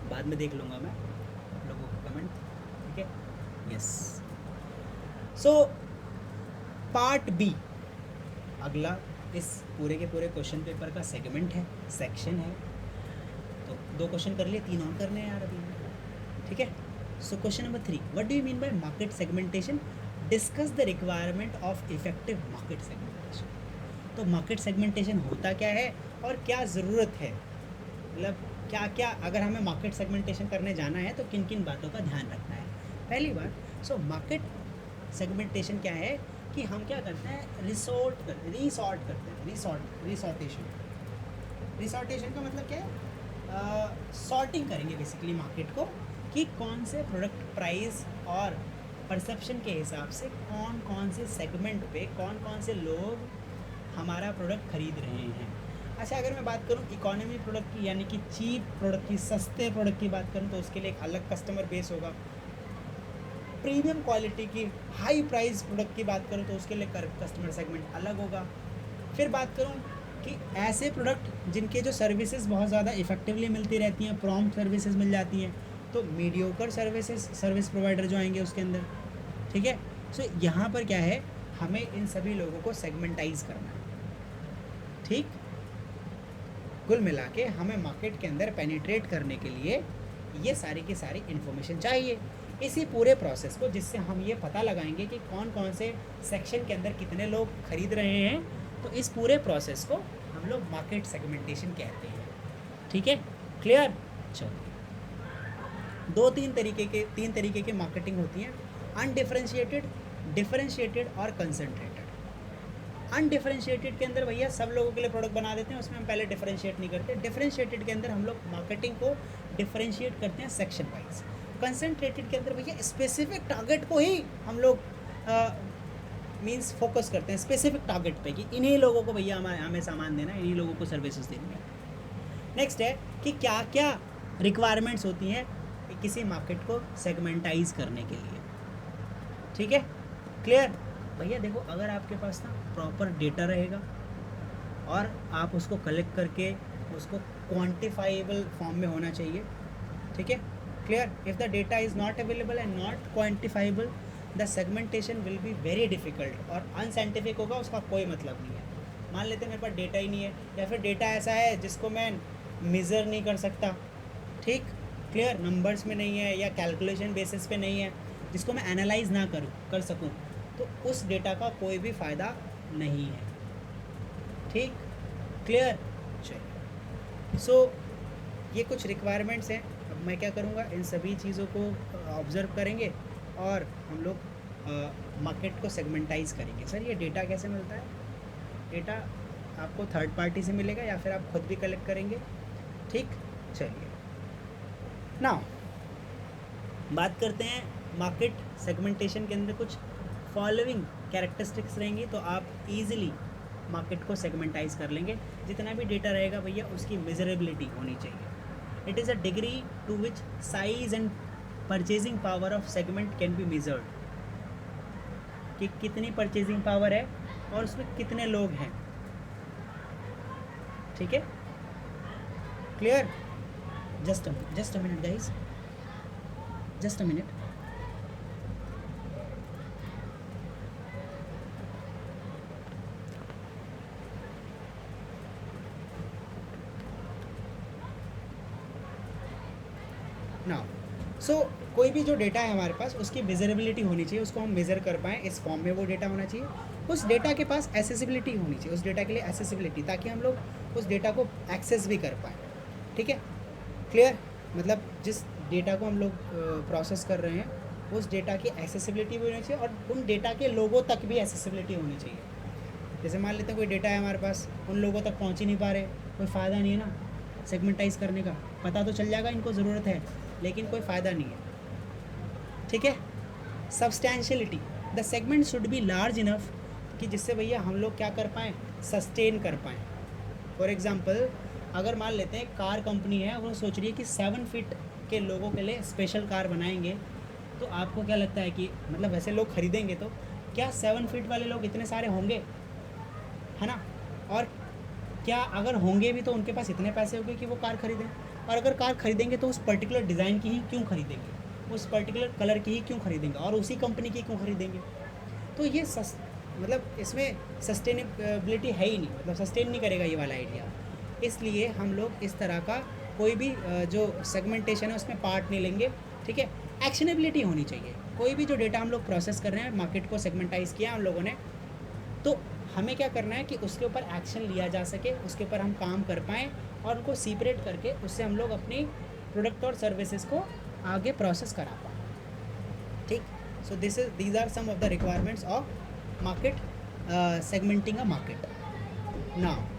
बाद में देख लूँगा मैं लोगों का कमेंट, ठीक है. यस. सो पार्ट बी, अगला इस पूरे के पूरे क्वेश्चन पेपर का सेगमेंट है, सेक्शन है. तो 2 क्वेश्चन कर लिए, 3 और करने हैं यार अभी, ठीक है. So question number 3, what do you mean by market segmentation? Discuss the requirement of effective market segmentation. तो मार्केट सेगमेंटेशन होता क्या है और क्या ज़रूरत है, मतलब क्या क्या, अगर हमें मार्केट सेगमेंटेशन करने जाना है तो किन किन बातों का ध्यान रखना है. पहली बात, सो मार्केट सेगमेंटेशन क्या है कि हम क्या करते हैं, रिसॉर्ट करते हैं, रिसॉर्टेशन का मतलब क्या है, सॉर्टिंग करेंगे बेसिकली मार्केट को, कि कौन से प्रोडक्ट प्राइस और परसेप्शन के हिसाब से कौन कौन से सेगमेंट पे कौन कौन से लोग हमारा प्रोडक्ट खरीद रहे हैं. अच्छा, अगर मैं बात करूं इकोनॉमी प्रोडक्ट की, यानी कि चीप प्रोडक्ट की, सस्ते प्रोडक्ट की बात करूं तो उसके लिए एक अलग कस्टमर बेस होगा. प्रीमियम क्वालिटी की, हाई प्राइस प्रोडक्ट की बात करूं तो उसके लिए कस्टमर सेगमेंट अलग होगा. फिर बात करूं कि ऐसे प्रोडक्ट जिनके जो सर्विसेज बहुत ज़्यादा इफेक्टिवली मिलती रहती हैं, प्रॉम्प्ट सर्विसेज मिल जाती हैं, तो मीडियोकर सर्विस प्रोवाइडर जो आएंगे उसके अंदर, ठीक है. सो यहाँ पर क्या है, हमें इन सभी लोगों को सेगमेंटाइज करना है, ठीक. कुल मिला के हमें मार्केट के अंदर पेनिट्रेट करने के लिए ये सारी की सारी इन्फॉर्मेशन चाहिए. इसी पूरे प्रोसेस को, जिससे हम ये पता लगाएंगे कि कौन कौन से सेक्शन के अंदर कितने लोग खरीद रहे हैं, तो इस पूरे प्रोसेस को हम लोग मार्केट सेगमेंटेशन कहते हैं। ठीक है, क्लियर? चलो, तीन तरीके के मार्केटिंग होती हैं, अनडिफरेंशिएटेड, डिफरेंशिएटेड और कंसंट्रेटेड। अनडिफरेंशिएटेड के अंदर भैया सब लोगों के लिए प्रोडक्ट बना देते हैं, उसमें हम पहले डिफरेंशिएट नहीं करते। डिफरेंशिएटेड के अंदर हम लोग मार्केटिंग को डिफरेंशिएट करते हैं सेक्शन वाइज। कंसंट्रेटेड के अंदर भैया स्पेसिफिक टारगेट को ही हम लोग मींस फोकस करते हैं स्पेसिफिक टारगेट पे, कि इन्हीं लोगों को भैया हमें सामान देना है, इन्हीं लोगों को सर्विसेज देनी है। नेक्स्ट है कि क्या क्या रिक्वायरमेंट्स होती हैं किसी मार्केट को सेगमेंटाइज करने के लिए। ठीक है, क्लियर? भैया देखो, अगर आपके पास ना प्रॉपर डेटा रहेगा और आप उसको कलेक्ट करके उसको क्वांटिफाइबल फॉर्म में होना चाहिए। ठीक है, clear? If the data is not available and not quantifiable, the segmentation will be very difficult और अनसाइंटिफिक होगा, उसका कोई मतलब नहीं है। मान लेते हैं मेरे पास डेटा ही नहीं है, या फिर डेटा ऐसा है जिसको मैं मेज़र नहीं कर सकता, ठीक, क्लियर, नंबर्स में नहीं है या कैलकुलेशन बेसिस पे नहीं है, जिसको मैं एनालाइज ना कर सकूं, तो उस डेटा का कोई भी फ़ायदा नहीं है। ठीक, क्लियर? चलिए, सो ये कुछ रिक्वायरमेंट्स हैं। अब मैं क्या करूँगा, इन सभी चीज़ों को ऑब्ज़र्व करेंगे और हम लोग मार्केट को सेगमेंटाइज करेंगे। सर ये डेटा कैसे मिलता है? डेटा आपको थर्ड पार्टी से मिलेगा या फिर आप खुद भी कलेक्ट करेंगे। ठीक, चलिए नाउ बात करते हैं मार्केट सेगमेंटेशन के अंदर कुछ फॉलोइंग कैरेक्टरिस्टिक्स रहेंगी, तो आप इजीली मार्केट को सेगमेंटाइज कर लेंगे। जितना भी डेटा रहेगा भैया उसकी मेजरेबिलिटी होनी चाहिए। It is a degree to which size and purchasing power of segment can be measured, कि कितनी परचेजिंग पावर है और उसमें कितने लोग हैं। ठीक है, clear? Just a minute guys, just a minute. Now so कोई भी जो डेटा है हमारे पास उसकी मेजरेबिलिटी होनी चाहिए, उसको हम मेज़र कर पाएँ, इस फॉर्म में वो डेटा होना चाहिए। उस डेटा के पास एसेसिबिलिटी होनी चाहिए, उस डेटा के लिए एसेसिबिलिटी, ताकि हम लोग उस डेटा को एक्सेस भी कर पाएँ। ठीक है, क्लियर? मतलब जिस डेटा को हम लोग प्रोसेस कर रहे हैं उस डेटा की एक्सेसिबिलिटी भी होनी चाहिए और उन डेटा के लोगों तक भी एक्सेसिबिलिटी होनी चाहिए। जैसे मान लेते हैं कोई डेटा है हमारे पास, उन लोगों तक पहुंच ही नहीं पा रहे, कोई फ़ायदा नहीं है ना सेगमेंटाइज करने का। पता तो चल जाएगा इनको ज़रूरत है, लेकिन कोई फ़ायदा नहीं है। ठीक है, substantiality, the segment should be large enough कि जिससे भैया हम लोग क्या कर पाएँ, सस्टेन कर पाएँ। फॉर एग्ज़ाम्पल, अगर मान लेते हैं कार कंपनी है, वो सोच रही है कि 7 फीट के लोगों के लिए स्पेशल कार बनाएंगे, तो आपको क्या लगता है कि मतलब वैसे लोग खरीदेंगे तो क्या 7 फीट वाले लोग इतने सारे होंगे, है ना? और क्या अगर होंगे भी तो उनके पास इतने पैसे होंगे कि वो कार खरीदें? और अगर कार खरीदेंगे तो उस पर्टिकुलर डिज़ाइन की ही क्यों खरीदेंगे, उस पर्टिकुलर कलर की ही क्यों खरीदेंगे और उसी कंपनी की क्यों खरीदेंगे? तो ये मतलब इसमें सस्टेनेबिलिटी है ही नहीं, मतलब सस्टेन नहीं करेगा ये वाला आइडिया। इसलिए हम लोग इस तरह का कोई भी जो सेगमेंटेशन है उसमें पार्ट नहीं लेंगे। ठीक है, एक्शनेबिलिटी होनी चाहिए। कोई भी जो डेटा हम लोग प्रोसेस कर रहे हैं, मार्केट को सेगमेंटाइज किया हम लोगों ने, तो हमें क्या करना है कि उसके ऊपर एक्शन लिया जा सके, उसके ऊपर हम काम कर पाएँ और उनको सेपरेट करके उससे हम लोग अपनी प्रोडक्ट और सर्विसेज को आगे प्रोसेस करा पाएँ। ठीक, so these are some of the requirements of market segmenting a market. Now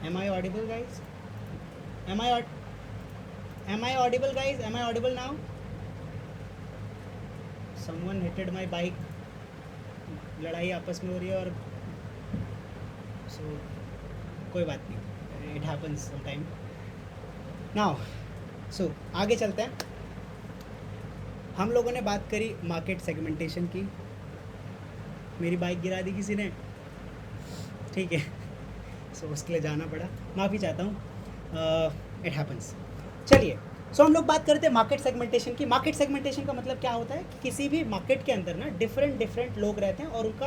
Am I audible, guys? Am I audible, guys? Am I audible now? Someone hitted my bike. लड़ाई आपस में हो रही है और so कोई बात नहीं, it happens sometime. Now, so आगे चलते हैं. हम लोगों ने बात करी मार्केट सेगमेंटेशन की. मेरी बाइक गिरा दी किसी ने, ठीक है, सो उसके लिए जाना पड़ा, माफ़ी चाहता हूँ, इट हैपन्स. चलिए, सो हम लोग बात करते हैं मार्केट सेगमेंटेशन की. मार्केट सेगमेंटेशन का मतलब क्या होता है कि किसी भी मार्केट के अंदर ना डिफरेंट लोग रहते हैं और उनका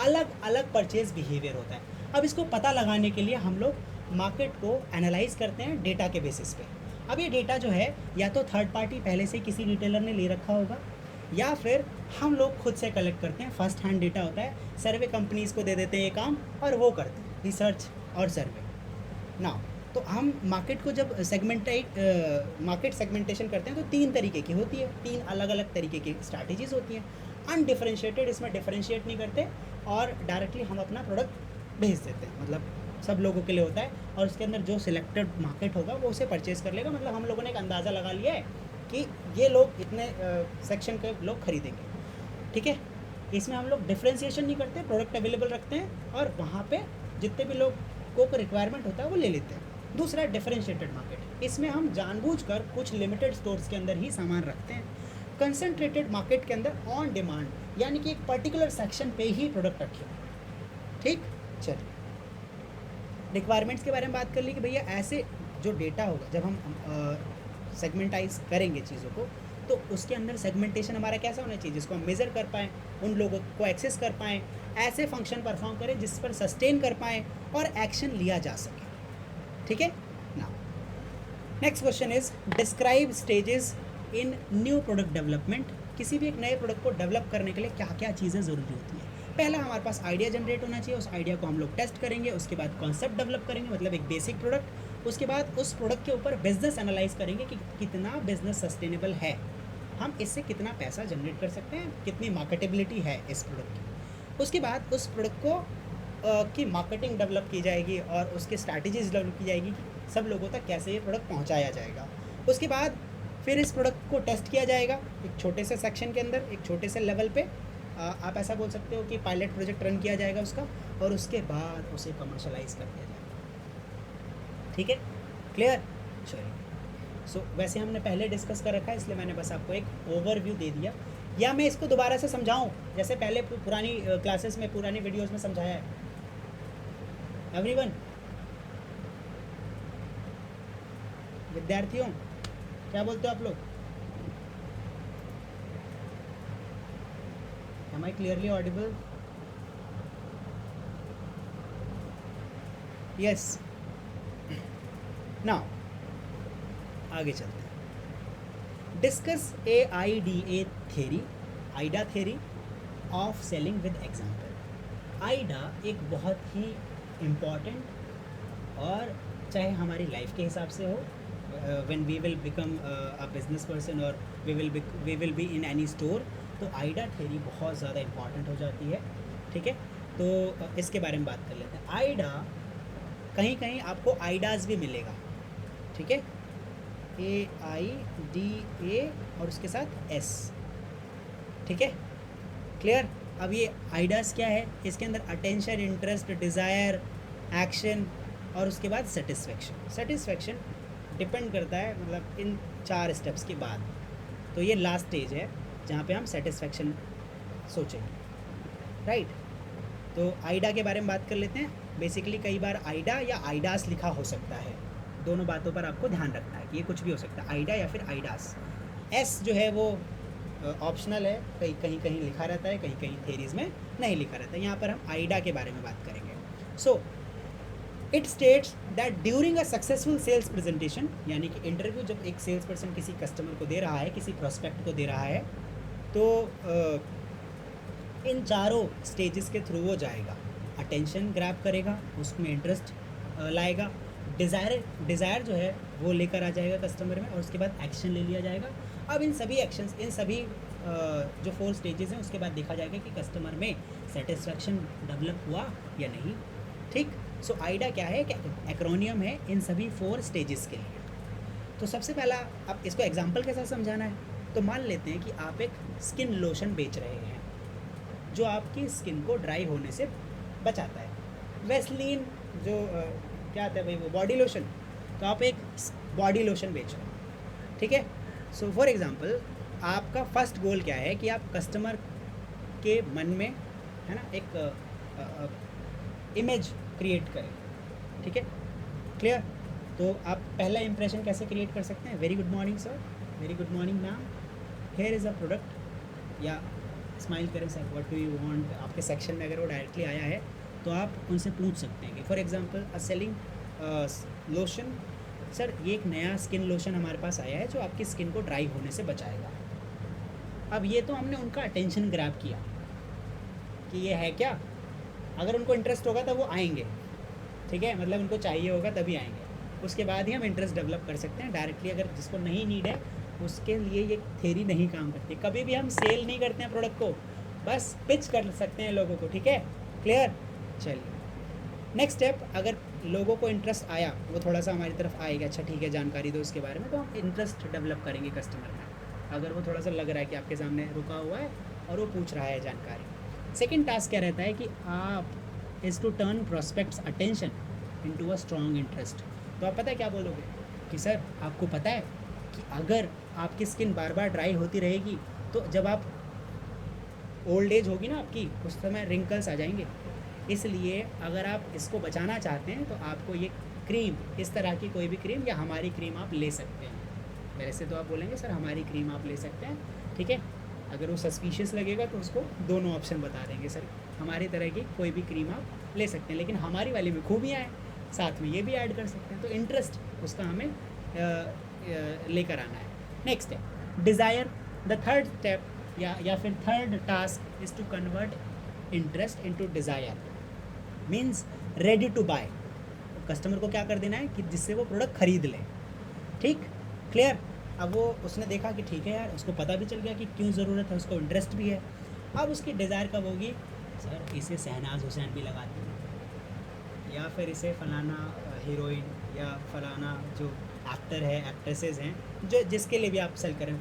अलग अलग परचेज बिहेवियर होता है. अब इसको पता लगाने के लिए हम लोग मार्केट को एनालाइज करते हैं डेटा के बेसिस पे. अब ये डेटा जो है या तो थर्ड पार्टी पहले से किसी रिटेलर ने ले रखा होगा या फिर हम लोग खुद से कलेक्ट करते हैं. फर्स्ट हैंड डेटा होता है, सर्वे कंपनीज़ को दे देते हैं ये काम और वो करते हैं रिसर्च और सर्वे. ना तो हम मार्केट को जब मार्केट सेगमेंटेशन करते हैं तो 3 तरीके की होती है, 3 अलग अलग तरीके की स्ट्रैटेजीज़ होती हैं. अनडिफरेंशिएटेड, इसमें डिफरेंशिएट नहीं करते और डायरेक्टली हम अपना प्रोडक्ट भेज देते हैं, मतलब सब लोगों के लिए होता है और उसके अंदर जो सिलेक्टेड मार्केट होगा वो उसे परचेज़ कर लेगा. मतलब हम लोगों ने एक अंदाज़ा लगा लिया है कि ये लोग इतने सेक्शन के लोग खरीदेंगे, ठीक है. इसमें हम लोग डिफरेंशिएशन नहीं करते, प्रोडक्ट अवेलेबल रखते हैं और वहाँ पे जितने भी लोगों को रिक्वायरमेंट होता है वो ले लेते हैं. दूसरा डिफरेंशिएटेड मार्केट, इसमें हम जानबूझकर कुछ लिमिटेड स्टोर्स के अंदर ही सामान रखते हैं. कंसंट्रेटेड मार्केट के अंदर ऑन डिमांड, यानी कि एक पर्टिकुलर सेक्शन पे ही प्रोडक्ट रखे, ठीक. चलिए, रिक्वायरमेंट्स के बारे में बात कर ली कि भैया ऐसे जो डेटा होगा जब हम सेगमेंटाइज करेंगे चीज़ों को तो उसके अंदर सेगमेंटेशन हमारा कैसा होना चाहिए जिसको हम मेज़र कर पाएँ, उन लोगों को एक्सेस कर पाएँ, ऐसे फंक्शन परफॉर्म करें जिस पर सस्टेन कर पाएँ और एक्शन लिया जा सके, ठीक है ना. Next question is describe stages in new product development. किसी भी एक नए प्रोडक्ट को डेवलप करने के लिए क्या क्या चीज़ें ज़रूरी होती हैं. पहला हमारे पास आइडिया जनरेट होना चाहिए, उस आइडिया को हम लोग टेस्ट करेंगे, उसके बाद कॉन्सेप्ट डेवलप करेंगे, मतलब एक बेसिक प्रोडक्ट. उसके बाद उस प्रोडक्ट के ऊपर बिजनेस एनालाइज करेंगे कि कितना बिजनेस सस्टेनेबल है, हम इससे कितना पैसा जनरेट कर सकते हैं, कितनी मार्केटेबिलिटी है इस प्रोडक्ट की. उसके बाद उस प्रोडक्ट को की मार्केटिंग डेवलप की जाएगी और उसकी स्ट्रैटेजीज डेवलप की जाएगी कि सब लोगों तक कैसे ये प्रोडक्ट पहुंचाया जाएगा. उसके बाद फिर इस प्रोडक्ट को टेस्ट किया जाएगा एक छोटे से सेक्शन के अंदर, एक छोटे से लेवल पे. आप ऐसा बोल सकते हो कि पायलट प्रोजेक्ट रन किया जाएगा उसका और उसके बाद उसे कमर्शलाइज कर दिया जाएगा, ठीक है, क्लियर. चलिए, सो वैसे हमने पहले डिस्कस कर रखा है इसलिए मैंने बस आपको एक ओवरव्यू दे दिया, या मैं इसको दोबारा से समझाऊं जैसे पहले पुरानी क्लासेस में, पुरानी वीडियोस में समझाया है. एवरीवन, विद्यार्थियों क्या बोलते हो आप लोग? Am I clearly audible? Yes. Now, आगे चलते हैं. Discuss AIDA theory, Aida theory of selling with example. Aida एक बहुत ही इम्पॉर्टेंट और चाहे हमारी लाइफ के हिसाब से हो, when we will become a business person or we will be in any store, तो आइडा थ्योरी बहुत ज़्यादा इम्पॉर्टेंट हो जाती है, ठीक है. तो इसके बारे में बात कर लेते हैं. आइडा कहीं कहीं आपको आइडाज भी मिलेगा, ठीक है, AIDA और उसके साथ S, ठीक है, क्लियर. अब ये आइडाज क्या है, इसके अंदर अटेंशन, इंटरेस्ट, डिज़ायर, एक्शन और उसके बाद सेटिस्फेक्शन. सेटिस्फेक्शन डिपेंड करता है मतलब इन 4 स्टेप्स के बाद. तो ये लास्ट स्टेज है जहाँ पे हम सेटिस्फेक्शन सोचेंगे, राइट. तो आइडा के बारे में बात कर लेते हैं. बेसिकली कई बार आइडा या आइडास लिखा हो सकता है, दोनों बातों पर आपको ध्यान रखना है कि ये कुछ भी हो सकता है, आइडा या फिर आइडास. एस जो है वो ऑप्शनल है, कहीं कहीं लिखा रहता है, कहीं कहीं थेरीज में नहीं लिखा रहता है. यहाँ पर हम आइडा के बारे में बात करेंगे. So it states that during a successful sales presentation, यानी कि इंटरव्यू जब एक सेल्स पर्सन किसी कस्टमर को दे रहा है, किसी प्रोस्पेक्ट को दे रहा है, तो इन चारों स्टेजेस के थ्रू वो जाएगा. अटेंशन ग्रैब करेगा, उसमें इंटरेस्ट लाएगा, डिज़ायर जो है वो लेकर आ जाएगा कस्टमर में और उसके बाद एक्शन ले लिया जाएगा. अब इन सभी एक्शंस, इन सभी जो 4 स्टेजेस हैं उसके बाद देखा जाएगा कि कस्टमर में सेटिस्फेक्शन डेवलप हुआ या नहीं, ठीक. सो आइडा क्या है, एक्रोनियम है इन सभी 4 स्टेजेस के लिए। तो सबसे पहला आप इसको एग्जांपल के साथ समझाना है। तो मान लेते हैं कि आप एक स्किन लोशन बेच रहे हैं जो आपकी स्किन को ड्राई होने से बचाता है। वेस्लीन जो क्या आता है भाई, वो बॉडी लोशन। तो आप एक बॉडी लोशन बेच रहे हैं, ठीक है। सो फॉर एग्जांपल आपका फर्स्ट गोल क्या है कि आप कस्टमर के मन में, है ना, एक इमेज क्रिएट करें, ठीक है, क्लियर। तो आप पहला इंप्रेशन कैसे क्रिएट कर सकते हैं? Very good morning sir, very good morning ma'am, here is a product, या स्माइल करें sir, what do you want. आपके सेक्शन में अगर वो डायरेक्टली आया है तो आप उनसे पूछ सकते हैं कि for example a selling lotion, sir ये एक नया स्किन लोशन हमारे पास आया है जो आपकी स्किन को ड्राई होने से बचाएगा। अब ये तो हमने उनका अटेंशन ग्रैब किया कि ये है क्या। अगर उनको इंटरेस्ट होगा तब वो आएंगे, ठीक है, मतलब उनको चाहिए होगा तभी आएंगे। उसके बाद ही हम इंटरेस्ट डेवलप कर सकते हैं। डायरेक्टली अगर जिसको नहीं नीड है उसके लिए ये थ्योरी नहीं काम करती। कभी भी हम सेल नहीं करते हैं प्रोडक्ट को, बस पिच कर सकते हैं लोगों को, ठीक है, क्लियर। चलिए नेक्स्ट स्टेप, अगर लोगों को इंटरेस्ट आया, वो थोड़ा सा हमारी तरफ आएगा, अच्छा ठीक है जानकारी दो इसके बारे में, तो हम इंटरेस्ट डेवलप करेंगे कस्टमर में। अगर वो थोड़ा सा लग रहा है कि आपके सामने रुका हुआ है और वो पूछ रहा है जानकारी। सेकेंड टास्क क्या रहता है कि आप is to turn prospects attention into a strong interest. तो आप पता है क्या बोलोगे कि सर आपको पता है कि अगर आपकी स्किन बार बार ड्राई होती रहेगी तो जब आप ओल्ड एज होगी ना आपकी, उस समय रिंकल्स आ जाएंगे। इसलिए अगर आप इसको बचाना चाहते हैं तो आपको ये क्रीम, इस तरह की कोई भी क्रीम या हमारी क्रीम आप ले सकते हैं। वैसे तो आप बोलेंगे सर हमारी क्रीम आप ले सकते हैं, ठीक है। अगर वो सस्पिशियस लगेगा तो उसको दोनों ऑप्शन बता देंगे, सर हमारी तरह की कोई भी क्रीम आप ले सकते हैं, लेकिन हमारी वाली में खूबियाँ हैं, साथ में ये भी ऐड कर सकते हैं। तो इंटरेस्ट उसका हमें लेकर आना है। नेक्स्ट है डिज़ायर। द थर्ड स्टेप या फिर third task is to convert interest into desire, means ready to buy. Customer को क्या कर देना है कि जिससे वो प्रोडक्ट खरीद ले, ठीक, क्लियर। अब वो उसने देखा कि ठीक है यार, उसको पता भी चल गया कि क्यों ज़रूरत है, उसको इंटरेस्ट भी है। अब उसकी डिज़ायर कब होगी, सर इसे शहनाज हुसैन भी लगाती है, या फिर इसे फलाना हीरोइन या फलाना जो एक्टर है, एक्ट्रेसेस हैं, जो जिसके लिए भी आप सेल करें,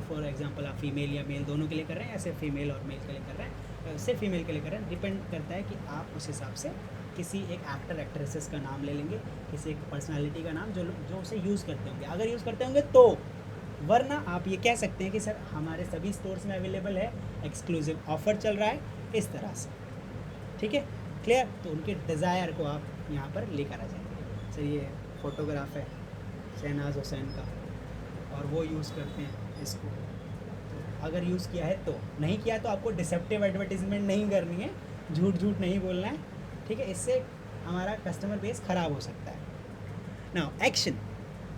फॉर एग्जांपल आप फीमेल या मेल दोनों के लिए कर रहे हैं, या सिर्फ फीमेल और मेल के लिए कर रहे हैं, सिर्फ फीमेल के लिए कर रहे हैं, डिपेंड करता है कि आप उस हिसाब से किसी एक एक्टर एक्ट्रेसेस का नाम ले लेंगे, किसी एक पर्सनालिटी का नाम जो उसे यूज़ करते होंगे, अगर यूज़ करते होंगे तो। वरना आप ये कह सकते हैं कि सर हमारे सभी स्टोर्स में अवेलेबल है, एक्सक्लूसिव ऑफ़र चल रहा है, इस तरह से, ठीक है, क्लियर। तो उनके डिज़ायर को आप यहाँ पर लेकर आ जाएंगे। सर ये फ़ोटोग्राफ है शहनाज हुसैन का और वो यूज़ करते हैं इसको, तो अगर यूज़ किया है तो, नहीं किया तो आपको डिसेप्टिव एडवर्टीजमेंट नहीं करनी है, झूठ नहीं बोलना है, ठीक है, इससे हमारा कस्टमर बेस ख़राब हो सकता है। Now action,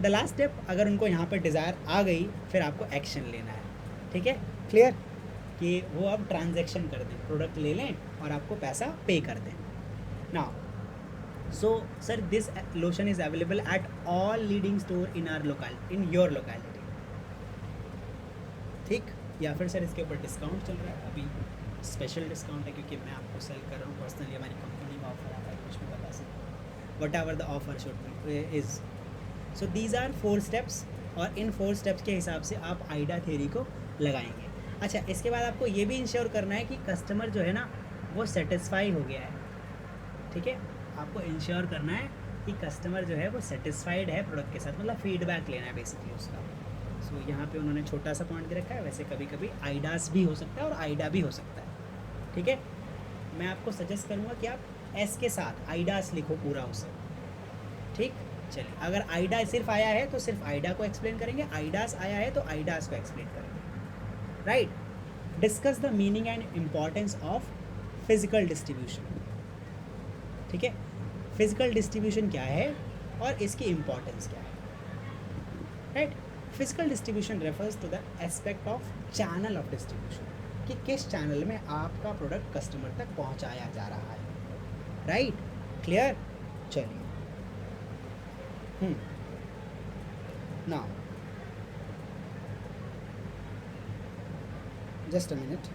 the last step, अगर उनको यहाँ पर डिज़ायर आ गई फिर आपको एक्शन लेना है, ठीक है, क्लियर, कि वो अब ट्रांजैक्शन कर दें, प्रोडक्ट ले लें और आपको पैसा पे कर दें। Now so sir this lotion is available at all leading store in your locality, ठीक, या फिर सर इसके ऊपर डिस्काउंट चल रहा है, अभी स्पेशल डिस्काउंट है क्योंकि मैं आपको सेल कर रहा हूँ पर्सनली, हमारी कंपनी का ऑफर आता है, कुछ भी बता सकते, whatever the offer should is. So these are 4 steps, और इन 4 स्टेप्स के हिसाब से आप आइडा थ्योरी को लगाएंगे। अच्छा, इसके बाद आपको ये भी इंश्योर करना है कि कस्टमर जो है ना वो सेटिस्फाई हो गया है, ठीक है, आपको इंश्योर करना है कि कस्टमर जो है वो सेटिस्फाइड है प्रोडक्ट के साथ, मतलब फीडबैक लेना है बेसिकली उसका। सो यहाँ पे उन्होंने छोटा सा पॉइंट दे रखा है, वैसे कभी कभी आइडास भी हो सकता है और आइडा भी हो सकता है, ठीक है। मैं आपको सजेस्ट करूँगा कि आप एस के साथ आइडास लिखो पूरा उसे, ठीक। चलिए, अगर आइडा सिर्फ आया है तो सिर्फ आइडा को एक्सप्लेन करेंगे, आइडास आया है तो आइडास को एक्सप्लेन करेंगे, right. Discuss the meaning and importance of physical distribution, ठीक है, फिजिकल डिस्ट्रीब्यूशन क्या है और इसकी इम्पॉर्टेंस क्या है, right. Physical distribution refers to the aspect of channel of distribution, कि किस चैनल में आपका प्रोडक्ट कस्टमर तक पहुंचाया जा रहा है, राइट, क्लियर। चलिए, now just a minute,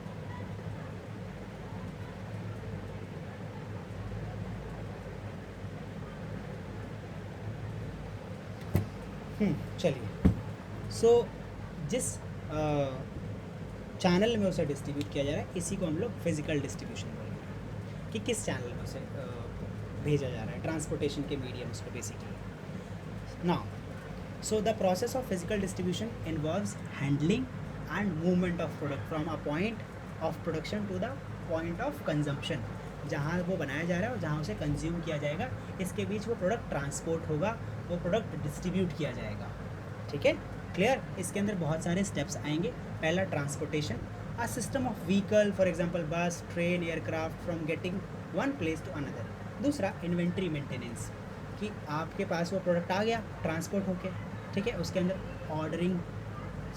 चलिए, सो जिस चैनल में उसे डिस्ट्रीब्यूट किया जा रहा है इसी को हम लोग फिजिकल डिस्ट्रीब्यूशन बोलेंगे, कि किस चैनल में उसे भेजा जा रहा है, ट्रांसपोर्टेशन के मीडियम्स को basically. Now, so the process of physical distribution involves handling and movement of product from a point of production to the point of consumption, जहाँ वो बनाया जा रहा है और जहाँ उसे कंज्यूम किया जाएगा, इसके बीच वो प्रोडक्ट ट्रांसपोर्ट होगा, वो प्रोडक्ट डिस्ट्रीब्यूट किया जाएगा। ठीक है, क्लियर। इसके अंदर बहुत सारे स्टेप्स आएंगे। पहला transportation, a system of vehicle for example bus, train, aircraft from getting one place to another. दूसरा इन्वेंट्री मेंटेनेंस, कि आपके पास वो प्रोडक्ट आ गया ट्रांसपोर्ट होके, ठीक है, उसके अंदर ordering,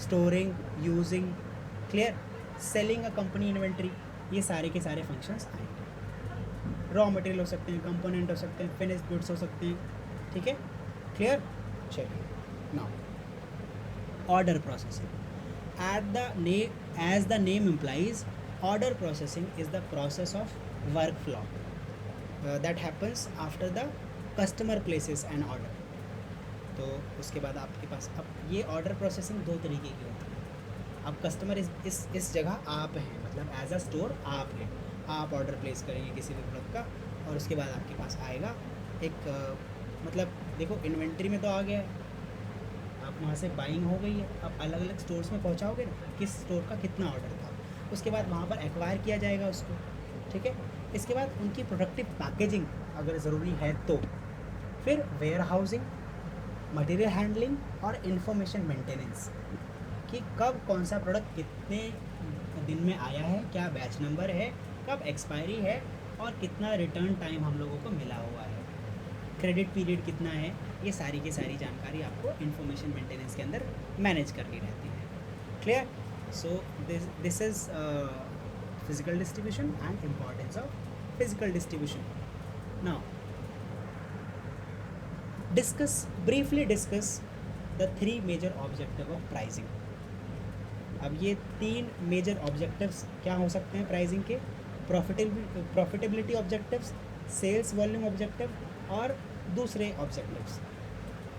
storing, using, clear, selling a company inventory, ये सारे के सारे फंक्शंस आएंगे। रॉ मटेरियल हो सकते हैं, कंपोनेंट हो सकते हैं, फिनिश्ड गुड्स हो सकते हैं, ठीक है, क्लियर। चलिए, now order processing, as the name implies, order processing is the process of work flow that happens after the customer places an order. तो उसके बाद आपके पास अब ये ऑर्डर प्रोसेसिंग दो तरीके की होती है। अब कस्टमर इस जगह आप हैं, मतलब एज अ स्टोर आप हैं, आप ऑर्डर प्लेस करेंगे किसी भी प्रोडक्ट का, और उसके बाद आपके पास आएगा एक मतलब देखो इन्वेंट्री में तो आ गया है, आप वहाँ से बाइंग हो गई है, अब अलग अलग स्टोर्स में पहुँचाओगे ना, किस स्टोर का कितना ऑर्डर था, उसके बाद वहाँ पर एक्वायर किया जाएगा उसको, ठीक है। इसके बाद उनकी प्रोडक्टिव पैकेजिंग अगर ज़रूरी है तो, फिर वेयर हाउसिंग, मटेरियल हैंडलिंग और इन्फॉर्मेशन मेंटेनेंस, कि कब कौन सा प्रोडक्ट कितने दिन में आया है, क्या बैच नंबर है, कब एक्सपायरी है, और कितना रिटर्न टाइम हम लोगों को मिला हुआ है, क्रेडिट पीरियड कितना है, ये सारी की सारी जानकारी आपको इन्फॉर्मेशन मेंटेनेंस के अंदर मैनेज करनी रहती है। Clear. So this is physical distribution and importance of physical distribution. Now briefly discuss the three major objective of pricing। अब ये तीन मेजर ऑब्जेक्टिव्स क्या हो सकते हैं प्राइसिंग के? Profitability objectives, sales volume objective और दूसरे ऑब्जेक्टिव्स।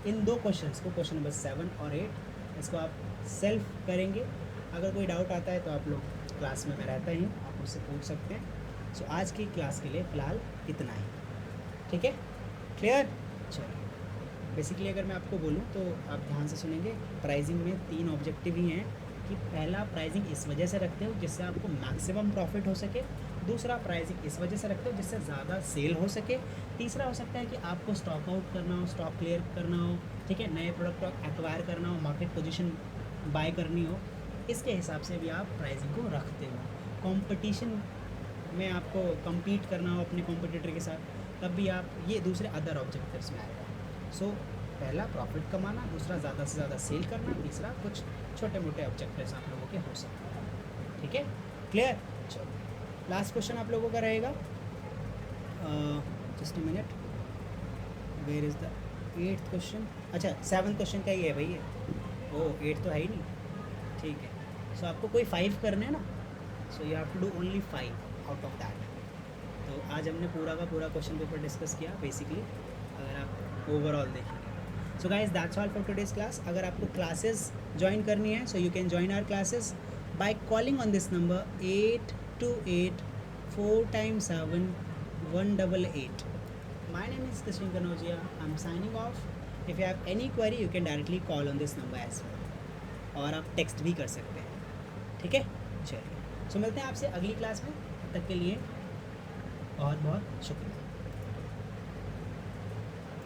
इन दो क्वेश्चंस को, क्वेश्चन नंबर 7 और 8, इसको आप सेल्फ करेंगे। अगर कोई डाउट आता है तो आप लोग क्लास में मैं रहता ही, आप मुझसे पूछ सकते हैं। सो आज की क्लास के लिए फ़िलहाल इतना ही, ठीक है, क्लियर। चलिए, बेसिकली अगर मैं आपको बोलूँ तो आप ध्यान से सुनेंगे। प्राइसिंग में तीन ऑब्जेक्टिव ही हैं, कि पहला प्राइसिंग इस वजह से रखते हो जिससे आपको मैक्सिमम प्रॉफिट हो सके, दूसरा प्राइसिंग इस वजह से रखते हो जिससे ज़्यादा सेल हो सके, तीसरा हो सकता है कि आपको स्टॉक आउट करना हो, स्टॉक क्लियर करना हो, ठीक है, नए प्रोडक्ट को एक्वायर करना हो, मार्केट पोजीशन बाय करनी हो, इसके हिसाब से भी आप प्राइसिंग को रखते हो। कंपटीशन में आपको कम्पीट करना हो अपने कॉम्पिटिटर के साथ, तब भी आप ये दूसरे अदर ऑब्जेक्टिव्स में आएगा। सो पहला प्रॉफिट कमाना, दूसरा ज़्यादा से ज़्यादा सेल करना, तीसरा कुछ छोटे मोटे ऑब्जेक्टिव्स आप लोगों के हो सकते हैं, ठीक है, क्लियर। चलो, लास्ट क्वेश्चन आप लोगों का रहेगा, just a minute, where is the 8th question? अच्छा, 7th क्वेश्चन का ही है भाई ये, ओह 8 तो है ही नहीं, ठीक है। सो आपको कोई 5 करने हैं ना, so you have to do only 5 out of that. तो आज हमने पूरा का पूरा क्वेश्चन पेपर डिस्कस किया बेसिकली, अगर आप ओवरऑल देखेंगे। So guys that's all for today's class. अगर आपको क्लासेस ज्वाइन करनी है, so you can join our classes by calling on this number 828 4 times 7 188। My name is Krishnan Kanojia. I'm signing off. If you have any query, you can directly call on this number as well. और आप text भी कर सकते हैं, ठीक है। चलिए, सो मिलते हैं आपसे अगली क्लास में, तब तक के लिए बहुत बहुत शुक्रिया।